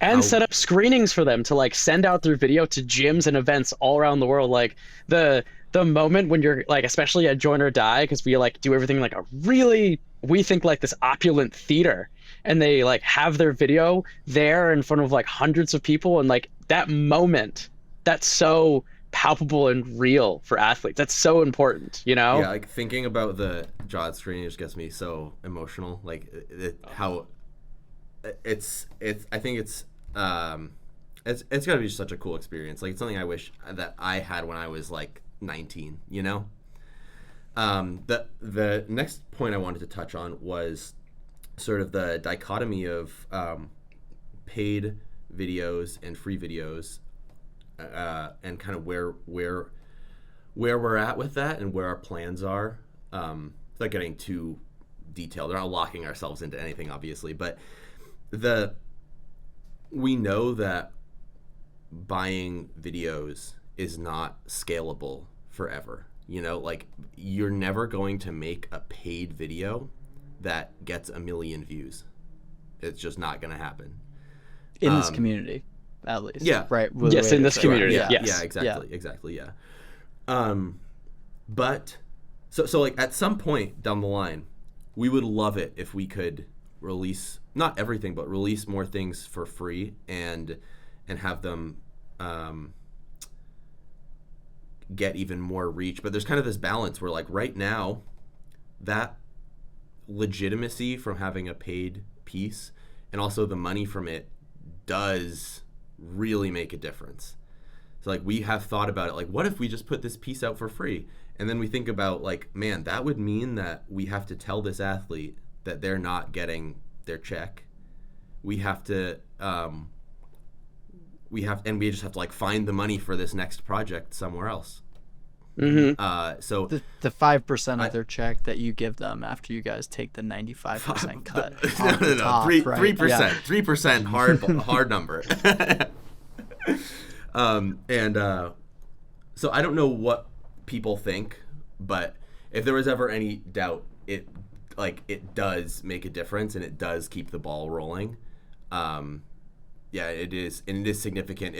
And set up screenings for them to like send out their video to gyms and events all around the world. Like the moment when you're like, especially at Join or Die, because we like do everything like a really, we think like this opulent theater, and they like have their video there in front of like hundreds of people, and like that moment, that's so palpable and real for athletes. That's so important, you know? Yeah, like thinking about the Jod screening just gets me so emotional. Like how it's I think it's gotta be such a cool experience. Like it's something I wish that I had when I was like 19, you know? The next point I wanted to touch on was sort of the dichotomy of paid videos and free videos, and kind of where we're at with that and where our plans are. Without getting too detailed, we're not locking ourselves into anything, obviously, but we know that buying videos is not scalable forever. You know, like you're never going to make a paid video that gets 1 million views. It's just not going to happen. In this community, at least. Yeah. Right. Yes, in this community. Right. Yes. Yeah, exactly. Yeah. But so like at some point down the line, we would love it if we could release not everything, but release more things for free and have them get even more reach. But there's kind of this balance where like right now, that legitimacy from having a paid piece and also the money from it does really make a difference. So like we have thought about it, like what if we just put this piece out for free? And then we think about like, man, that would mean that we have to tell this athlete that they're not getting their check. We just have to like find the money for this next project somewhere else. Mm-hmm. So the 5% of their check that you give them after you guys take the 95% cut. No, top, 3%, right? 3% hard number. So I don't know what people think, but if there was ever any doubt, it does make a difference and it does keep the ball rolling. Yeah, it is, and it is significant.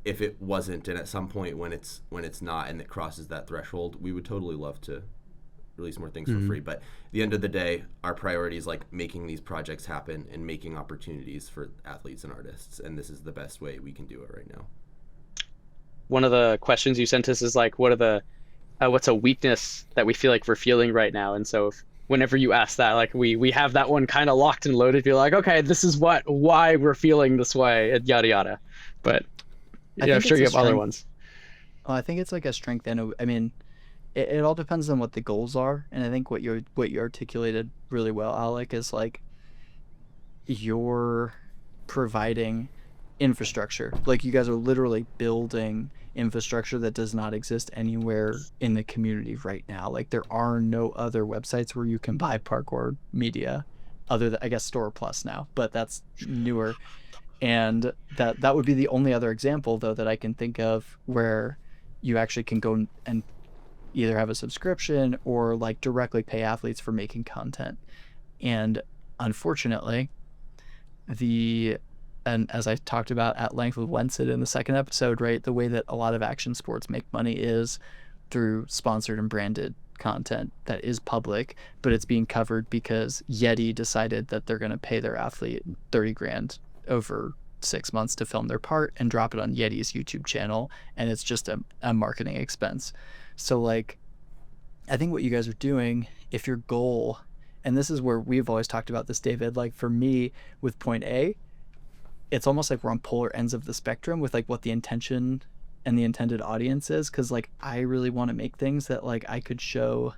If it wasn't, and at some point when it's not, and it crosses that threshold, we would totally love to release more things for free. But at the end of the day, our priority is like making these projects happen and making opportunities for athletes and artists, and this is the best way we can do it right now. One of the questions you sent us is like, what's a weakness that we feel like we're feeling right now? And so whenever you ask that, like we have that one kind of locked and loaded. You're like, okay, this is why we're feeling this way, and yada yada. But yeah, I'm sure you have other ones. Well, I think it's like a strength, and I mean, it all depends on what the goals are. And I think what you articulated really well, Alec, is like you're providing infrastructure. Like you guys are literally building infrastructure that does not exist anywhere in the community right now. Like there are no other websites where you can buy parkour media other than, I guess, Store Plus now, but that's newer. And that would be the only other example though that I can think of where you actually can go and either have a subscription or like directly pay athletes for making content. And unfortunately, and as I talked about at length with Wensid in the second episode, right, the way that a lot of action sports make money is through sponsored and branded content that is public, but it's being covered because Yeti decided that they're going to pay their athlete $30,000 over 6 months to film their part and drop it on Yeti's YouTube channel, and it's just a marketing expense. So like, I think what you guys are doing, if your goal, and this is where we've always talked about this, David, like for me with point A, it's almost like we're on polar ends of the spectrum with like what the intention and the intended audience is. Cause like, I really want to make things that like I could show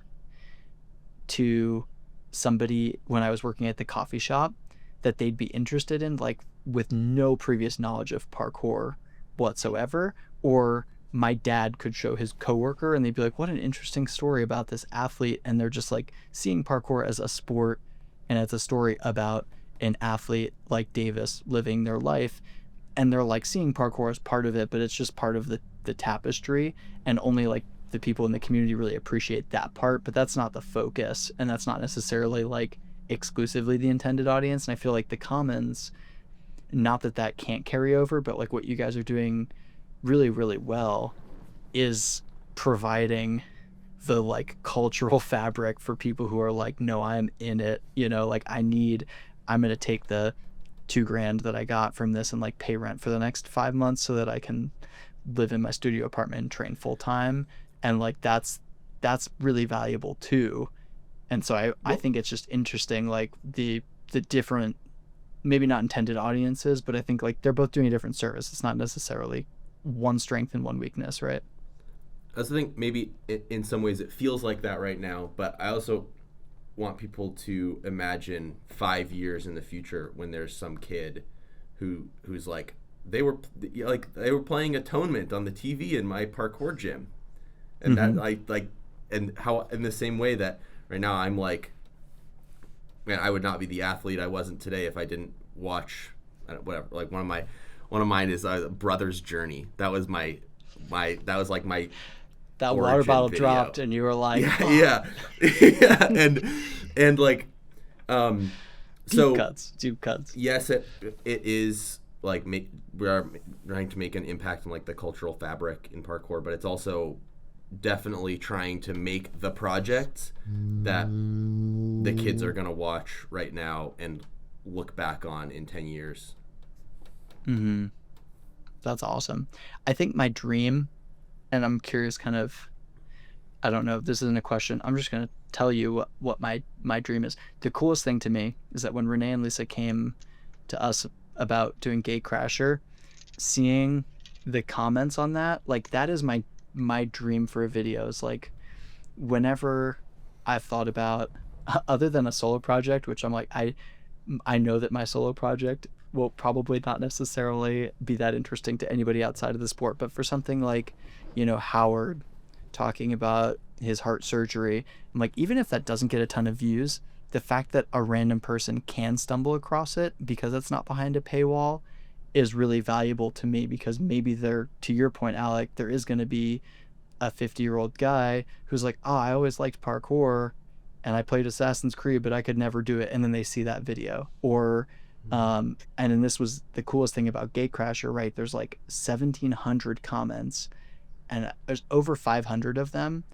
to somebody when I was working at the coffee shop that they'd be interested in, like with no previous knowledge of parkour whatsoever. Or my dad could show his coworker and they'd be like, what an interesting story about this athlete. And they're just like seeing parkour as a sport and as a story about an athlete like Davis living their life, and they're like seeing parkour as part of it, but it's just part of the tapestry, and only like the people in the community really appreciate that part, but that's not the focus, and that's not necessarily like exclusively the intended audience. And I feel like the Commons, not that can't carry over, but like what you guys are doing really, really well is providing the like cultural fabric for people who are like, no, I'm in it, you know, like I'm going to take the $2,000 that I got from this and like pay rent for the next 5 months so that I can live in my studio apartment and train full time. And like, that's really valuable too. And so I think it's just interesting, like the different, maybe not intended audiences, but I think like they're both doing a different service. It's not necessarily one strength and one weakness, right? I also think maybe in some ways it feels like that right now, but I also want people to imagine 5 years in the future when there's some kid who's like they were playing Atonement on the TV in my parkour gym, and that and how in the same way that right now I'm like, man, I would not be the athlete I wasn't today if I didn't watch whatever. Like one of mine is Brother's Journey. That was my that water bottle video dropped and you were like, yeah. and like deep cuts. Yes, it is like we are trying to make an impact on like the cultural fabric in parkour, but it's also definitely trying to make the project that the kids are going to watch right now and look back on in 10 years. Mm-hmm. That's awesome. I think my dream, and I'm curious kind of, I don't know if this isn't a question. I'm just going to tell you what my dream is. The coolest thing to me is that when Renee and Lisa came to us about doing Gate Crasher, seeing the comments on that, like that is my dream for videos. Like whenever I've thought about, other than a solo project, which I'm like, I know that my solo project will probably not necessarily be that interesting to anybody outside of the sport, but for something like, Howard talking about his heart surgery, I'm like, even if that doesn't get a ton of views, the fact that a random person can stumble across it because it's not behind a paywall is really valuable to me, because maybe there, to your point, Alec, there is going to be a 50-year-old guy who's like, oh, I always liked parkour and I played Assassin's Creed, but I could never do it. And then they see that video. Or, and then this was the coolest thing about Gatecrasher, right? There's like 1,700 comments, and there's over 500 of them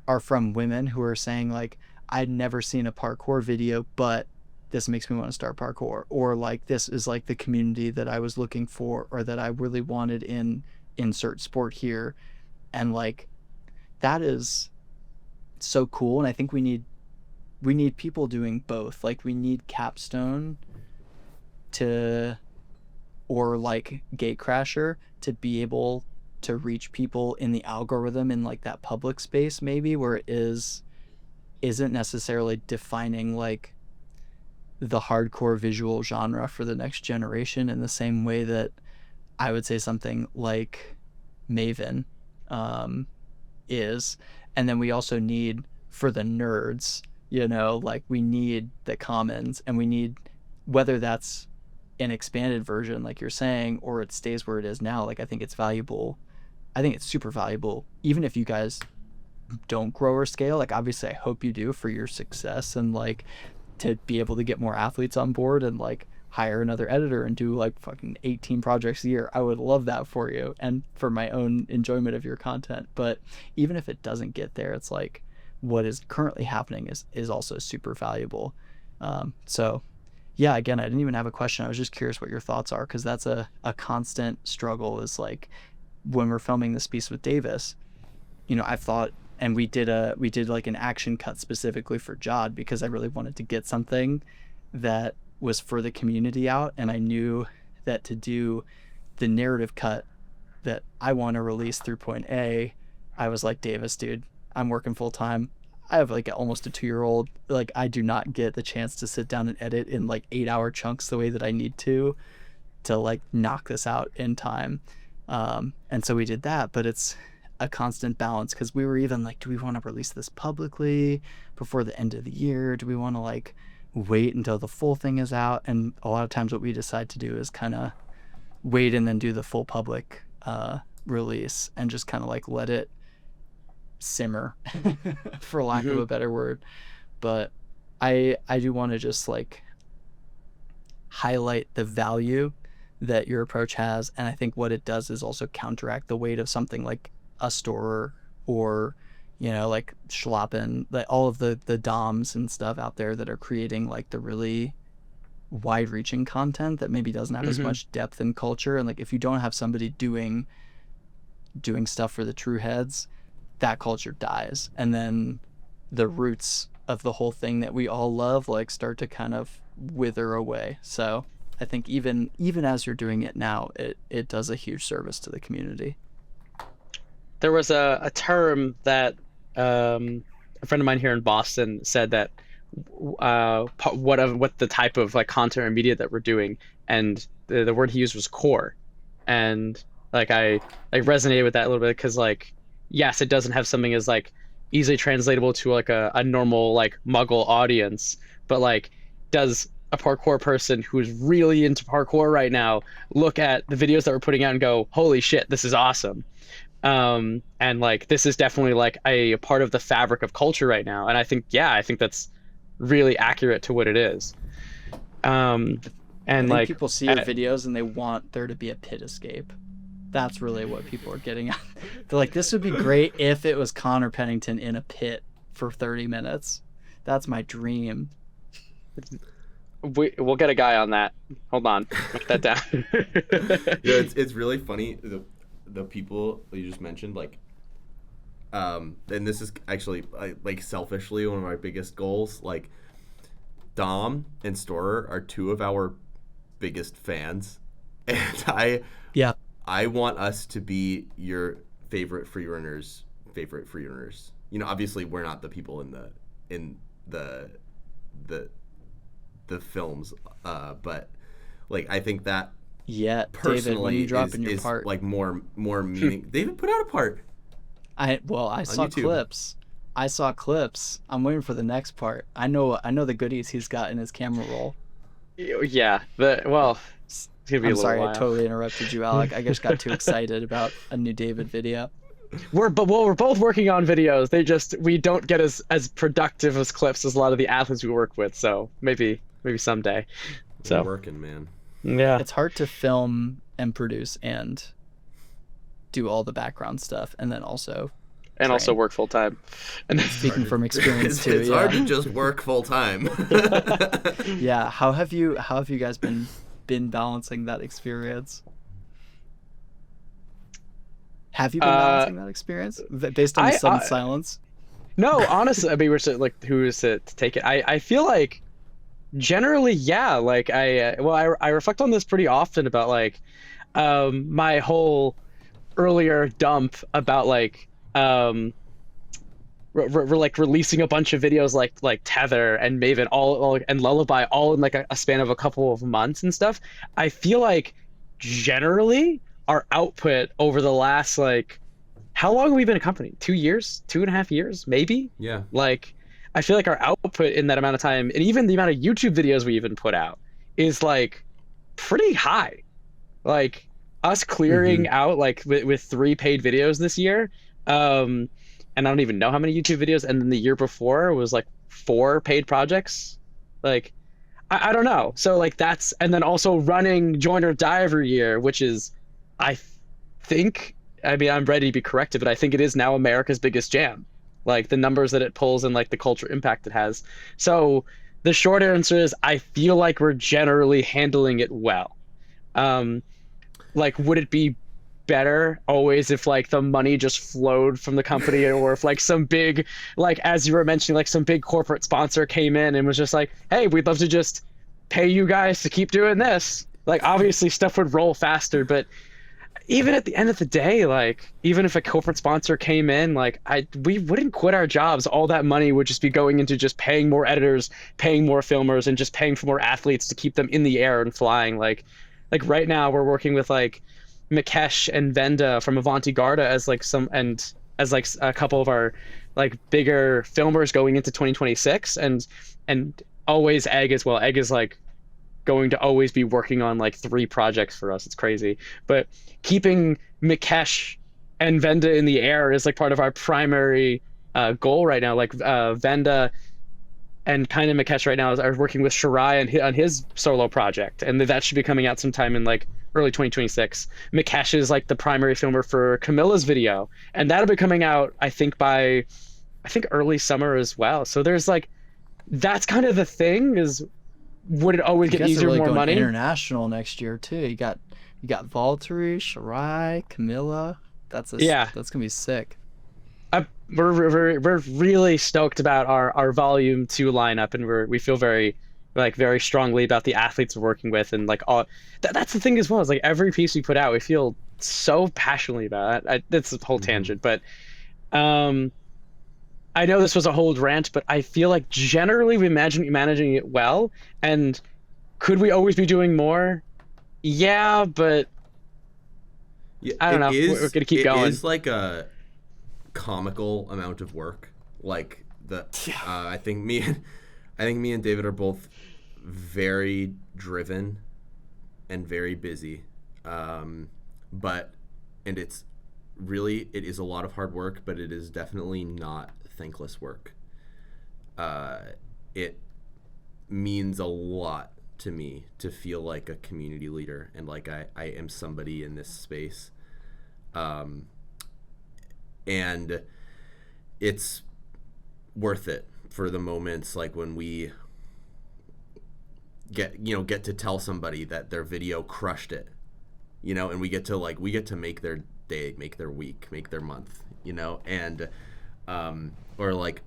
are from women who are saying like, I'd never seen a parkour video, but this makes me want to start parkour. Or like, this is like the community that I was looking for, or that I really wanted in insert sport here. And like, that is so cool. And I think we need people doing both. Like we need Capstone or like Gatecrasher to be able to reach people in the algorithm in like that public space, maybe, where it isn't necessarily defining like the hardcore visual genre for the next generation in the same way that I would say something like Maven is. And then we also need, for the nerds, like we need the commons, and we need, whether that's an expanded version like you're saying, or it stays where it is now. Like I think it's valuable. I think it's super valuable, even if you guys don't grow or scale. Like obviously I hope you do for your success, and like to be able to get more athletes on board and like hire another editor and do like fucking 18 projects a year. I would love that for you and for my own enjoyment of your content. But even if it doesn't get there, it's like what is currently happening is also super valuable. So yeah, again, I didn't even have a question. I was just curious what your thoughts are, because that's a constant struggle, is like when we're filming this piece with Davis, I've thought, and we did like an action cut specifically for Jod, because I really wanted to get something that was for the community out. And I knew that to do the narrative cut that I want to release through point A, I was like, Davis, dude, I'm working full time. I have like almost a 2-year-old. Like I do not get the chance to sit down and edit in like 8-hour chunks the way that I need to like knock this out in time. And so we did that, but it's a constant balance, because we were even like, do we want to release this publicly before the end of the year? Do we want to like wait until the full thing is out? And a lot of times what we decide to do is kind of wait and then do the full public release, and just kind of like let it simmer for lack of a better word. But I do want to just like highlight the value that your approach has, and I think what it does is also counteract the weight of something like a store, or like Schlappen, like all of the DOMs and stuff out there that are creating like the really wide-reaching content that maybe doesn't have as much depth and culture. And like if you don't have somebody doing stuff for the true heads, that culture dies, and then the roots of the whole thing that we all love like start to kind of wither away. So I think even as you're doing it now, it does a huge service to the community. There was a term that a friend of mine here in Boston said, that what the type of like content or media that we're doing, and the word he used was core. And like I like resonated with that a little bit, because like, yes, it doesn't have something as like easily translatable to like a normal like muggle audience, but like, does a parkour person who's really into parkour right now look at the videos that we're putting out and go, holy shit, this is awesome? And like, this is definitely like a part of the fabric of culture right now. And I think that's really accurate to what it is. And I think like people see your videos and they want there to be a pit escape. That's really what people are getting at. They're like, this would be great if it was Connor Pennington in a pit for 30 minutes. That's my dream. We'll get a guy on that. Hold on, write that down. It's really funny, the people you just mentioned, like, and this is actually like selfishly one of my biggest goals. Like, Dom and Storer are two of our biggest fans, and I want us to be your favorite free runners. You know, obviously we're not the people in the films, but like I think that personally David, when you drop in your is part, like more meaning. David put out a part. I saw YouTube. clips. I'm waiting for the next part. I know the goodies he's got in his camera roll. Yeah. It's gonna be I'm a little sorry, while. I totally interrupted you, Alec. I just got too excited about a new David video. We're both working on videos. We don't get as productive as clips as a lot of the athletes we work with. So maybe someday. We're working, man. Yeah. It's hard to film and produce and do all the background stuff, and then also work full time. And speaking from experience too, it's hard to just work full time. Yeah. How have you guys been balancing that experience? Have you been balancing that experience based on the sudden silence? No, honestly, I mean, who is to take it? I feel like generally, yeah. Like I reflect on this pretty often about like my whole earlier dump about like we're like releasing a bunch of videos like Tether and Maven all and Lullaby all in like a span of a couple of months and stuff. I feel like generally our output over the last like, how long have we been a company? 2 years, 2.5 years, maybe. Yeah. Like, I feel like our output in that amount of time, and even the amount of YouTube videos we even put out, is like pretty high. Like us clearing out like with 3 paid videos this year, and I don't even know how many YouTube videos. And then the year before was like 4 paid projects. Like, I don't know. So like that's, and then also running Join or Die every year, which is, I think, I mean, I'm ready to be corrected, but I think it is now America's biggest jam. Like the numbers that it pulls and like the cultural impact it has. So the short answer is I feel like we're generally handling it well. Like, would it be better always if like the money just flowed from the company, or if like some big, like as you were mentioning, like some big corporate sponsor came in and was just like, hey, we'd love to just pay you guys to keep doing this. Like obviously stuff would roll faster, but even at the end of the day, like even if a corporate sponsor came in, like we wouldn't quit our jobs. All that money would just be going into just paying more editors, paying more filmers, and just paying for more athletes to keep them in the air and flying. Like right now we're working with like Mikesh and Venda from Avanti Garda as like as like a couple of our like bigger filmers going into 2026, and always Egg as well. Egg is like going to always be working on like 3 projects for us. It's crazy. But keeping Mikesh and Venda in the air is like part of our primary goal right now. Like Venda and kind of Mikesh right now are working with Shirai on his solo project, and that should be coming out sometime in like early 2026. Mikesh is like the primary filmer for Camilla's video, and that'll be coming out I think by early summer as well. So there's like, that's kind of the thing, is would it always get easier, really more going money? International next year too. You got Valtteri, Shirai, Camilla. That's gonna be sick. We're really stoked about our volume 2 lineup, and we feel very strongly about the athletes we're working with, and like all that's the thing as well, is like every piece we put out we feel so passionately about it. That's a whole tangent, but I know this was a whole rant, but I feel like generally we managing it well. And could we always be doing more? Yeah, but I don't know. We're gonna keep going. It is like a comical amount of work. Like I think me and David are both very driven and very busy. But it is a lot of hard work, but it is definitely not thankless work. It means a lot to me to feel like a community leader, and like I am somebody in this space. And it's worth it for the moments like when we get to tell somebody that their video crushed it, and we get to make their day, make their week, make their month, and or like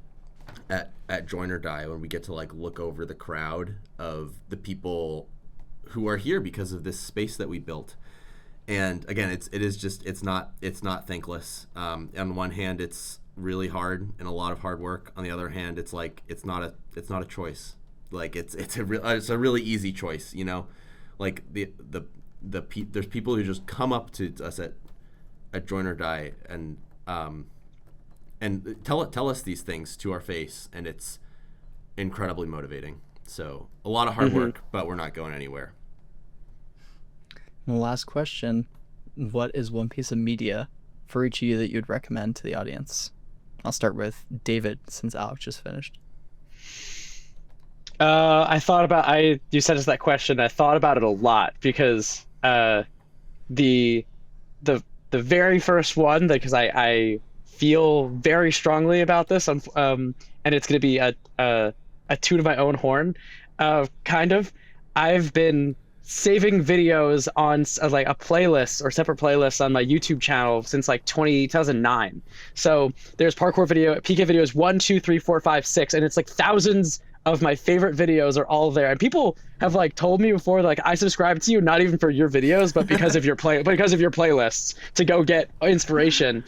at Join or Die, when we get to like look over the crowd of the people who are here because of this space that we built. And again, it's not thankless. On one hand, it's really hard and a lot of hard work. On the other hand, it's like it's not a choice. Like it's a really easy choice, Like there's people who just come up to us at Join or Die and tell us these things to our face, and it's incredibly motivating. So a lot of hard work, but we're not going anywhere. And the last question, what is one piece of media for each of you that you'd recommend to the audience? I'll start with David, since Alec just finished. I thought about you sent us that question. I thought about it a lot because the very first one, because I feel very strongly about this, and it's going to be a toot of my own horn, kind of. I've been saving videos on like a playlist or separate playlists on my YouTube channel since like 2009. So there's parkour video, PK videos 1, 2, 3, 4, 5, 6, and it's like thousands of my favorite videos are all there. And people have like told me before, like, I subscribe to you not even for your videos, but because of your playlists to go get inspiration.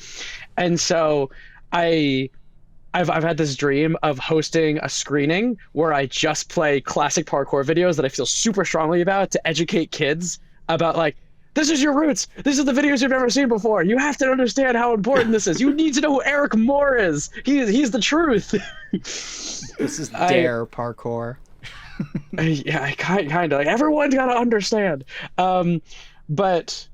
And so I've had this dream of hosting a screening where I just play classic parkour videos that I feel super strongly about to educate kids about, like, this is your roots. These are the videos you've never seen before. You have to understand how important this is. You need to know who Eric Moore is. He's the truth. This is Dare parkour. Yeah, kind of. Like, everyone's got to understand. But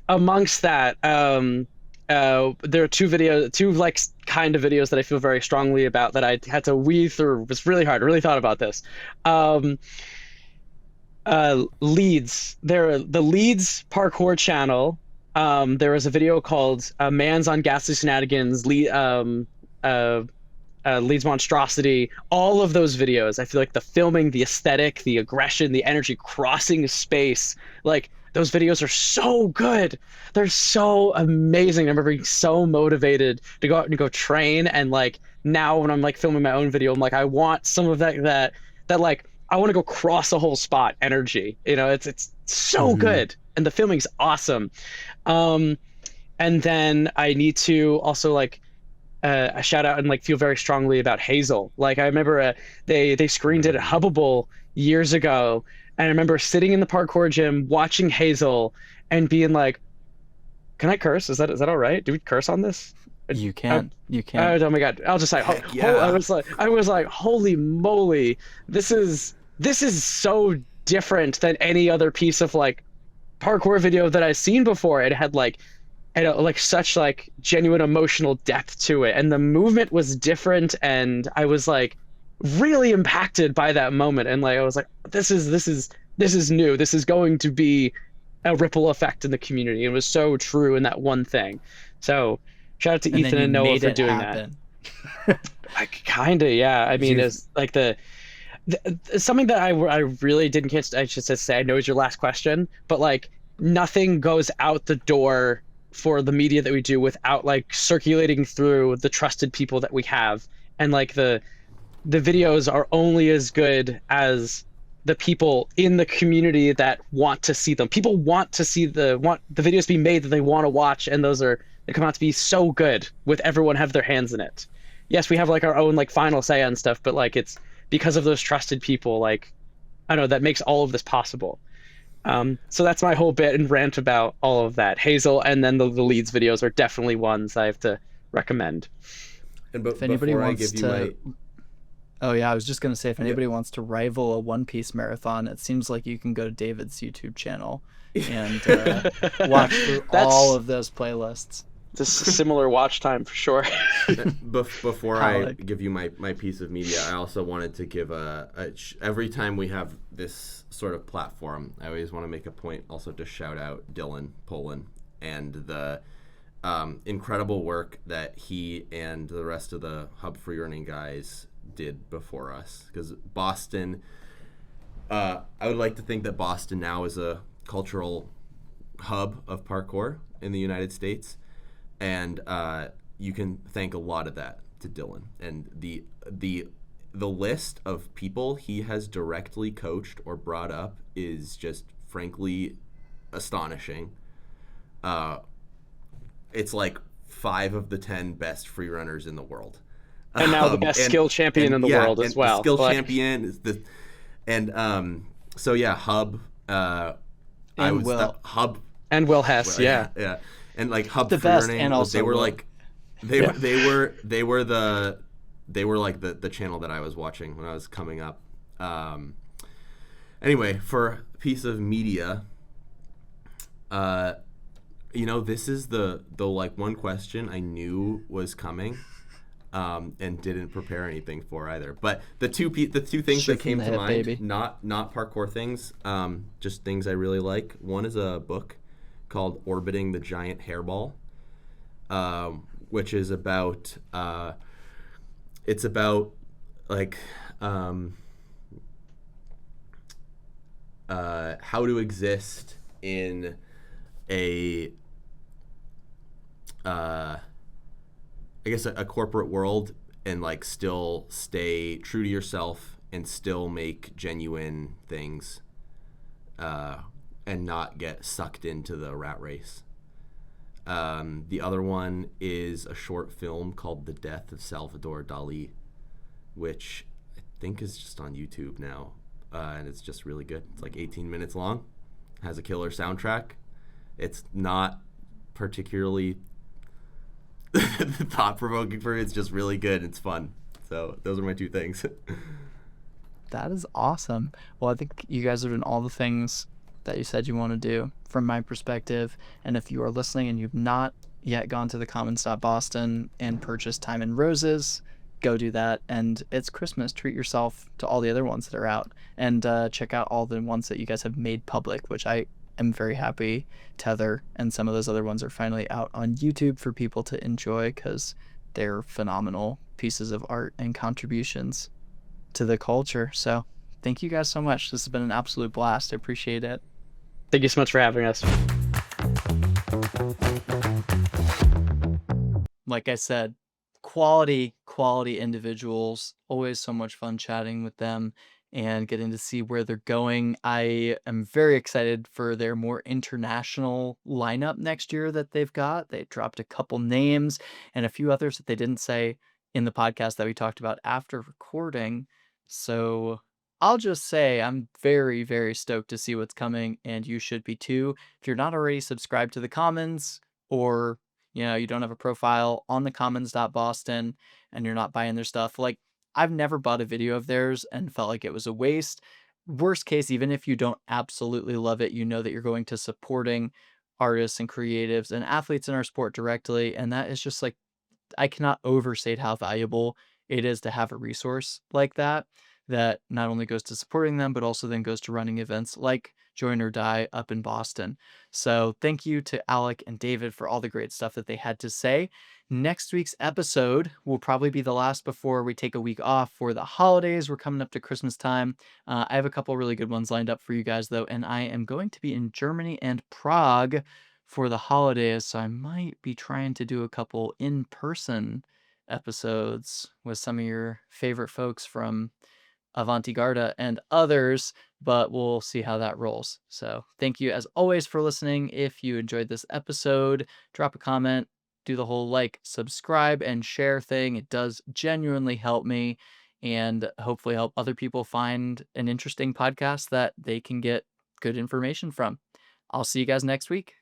amongst that, there are two like kind of videos that I feel very strongly about that I had to weed through. It was really hard. I really thought about this. Leeds. The Leeds parkour channel. There was a video called "Man's on Ghastly Shenanigans." Leeds Monstrosity. All of those videos, I feel like the filming, the aesthetic, the aggression, the energy crossing space, like, those videos are so good. They're so amazing. I remember being so motivated to go out and go train. And like now when I'm like filming my own video, I'm like, I want some of that like, I want to go cross a whole spot energy. It's so good. And the filming's awesome. And then I need to also like a shout out and like feel very strongly about Hazel. Like, I remember they screened it at Hubbable years ago. And I remember sitting in the parkour gym watching Hazel and being like, can I curse? Is that all right? Do we curse on this? You can. You can. Oh my God. I'll just say, I was like, holy moly. This is so different than any other piece of like parkour video that I've seen before. It had like such like genuine emotional depth to it. And the movement was different. And I was like, really impacted by that moment, and like I was like, this is new. This is going to be a ripple effect in the community. It was so true in that one thing. So shout out to Ethan and Noah for doing that. Yeah. I mean, it's like the something that I really didn't catch. I should just say, I know it's your last question, but like nothing goes out the door for the media that we do without like circulating through the trusted people that we have, and like the videos are only as good as the people in the community that want to see them. People want to see the videos to be made that they want to watch, and they come out to be so good with everyone have their hands in it. Yes, we have like our own like final say on stuff, but like it's because of those trusted people, like, I don't know, that makes all of this possible. So that's my whole bit and rant about all of that. Hazel and then the Leeds videos are definitely ones I have to recommend. And if anybody wants Oh yeah, I was just gonna say, if anybody wants to rival a One Piece marathon, it seems like you can go to David's YouTube channel and watch through all of those playlists. Just a similar watch time for sure. Before I give you my piece of media, I also wanted to give every time we have this sort of platform, I always want to make a point also to shout out Dylan Poland and the incredible work that he and the rest of the Hub Free Running guys did before us. Because Boston, I would like to think that Boston now is a cultural hub of parkour in the United States, and you can thank a lot of that to Dylan. And the list of people he has directly coached or brought up is just frankly astonishing. It's like 5 of the 10 best free runners in the world. And now the best skill champion in the world as well. Skill champion is the, and so yeah, Hub. Hub and Will Hess, yeah, and like Hub the Free best, Running, and also they were Will. like, they were like the channel that I was watching when I was coming up. Anyway, for a piece of media, this is the like one question I knew was coming, and didn't prepare anything for either. But the two things that came to mind, baby. not parkour things, just things I really like. One is a book called Orbiting the Giant Hairball, which is about like how to exist in a I guess a corporate world and like still stay true to yourself and still make genuine things, and not get sucked into the rat race. The other one is a short film called The Death of Salvador Dali, which I think is just on YouTube now, and it's just really good. It's like 18 minutes long, has a killer soundtrack. It's not particularly thought-provoking for me. It's just really good. It's fun. So those are my 2 things. That is awesome. Well, I think you guys are doing all the things that you said you want to do from my perspective. And if you are listening and you've not yet gone to the Commons.Boston and purchased Time and Roses, go do that. And it's Christmas. Treat yourself to all the other ones that are out. And check out all the ones that you guys have made public, which I am very happy Tether and some of those other ones are finally out on YouTube for people to enjoy, because they're phenomenal pieces of art and contributions to the culture. So thank you guys so much. This has been an absolute blast. I appreciate it. Thank you so much for having us. Like I said, quality individuals. Always so much fun chatting with them and getting to see where they're going. I am very excited for their more international lineup next year that they've got. They dropped a couple names and a few others that they didn't say in the podcast that we talked about after recording. So I'll just say I'm very, very stoked to see what's coming, and you should be too. If you're not already subscribed to the Commons, or you don't have a profile on the Commons.Boston and you're not buying their stuff, like, I've never bought a video of theirs and felt like it was a waste. Worst case, even if you don't absolutely love it, you know that you're going to supporting artists and creatives and athletes in our sport directly. And that is just like, I cannot overstate how valuable it is to have a resource like that not only goes to supporting them, but also then goes to running events like Join or Die up in Boston. So thank you to Alec and David for all the great stuff that they had to say. Next week's episode will probably be the last before we take a week off for the holidays. We're coming up to Christmas time. I have a couple really good ones lined up for you guys, though, and I am going to be in Germany and Prague for the holidays, so I might be trying to do a couple in-person episodes with some of your favorite folks from Avanti Garda and others, but we'll see how that rolls. So thank you as always for listening. If you enjoyed this episode, drop a comment, do the whole like, subscribe, and share thing. It does genuinely help me and hopefully help other people find an interesting podcast that they can get good information from. I'll see you guys next week.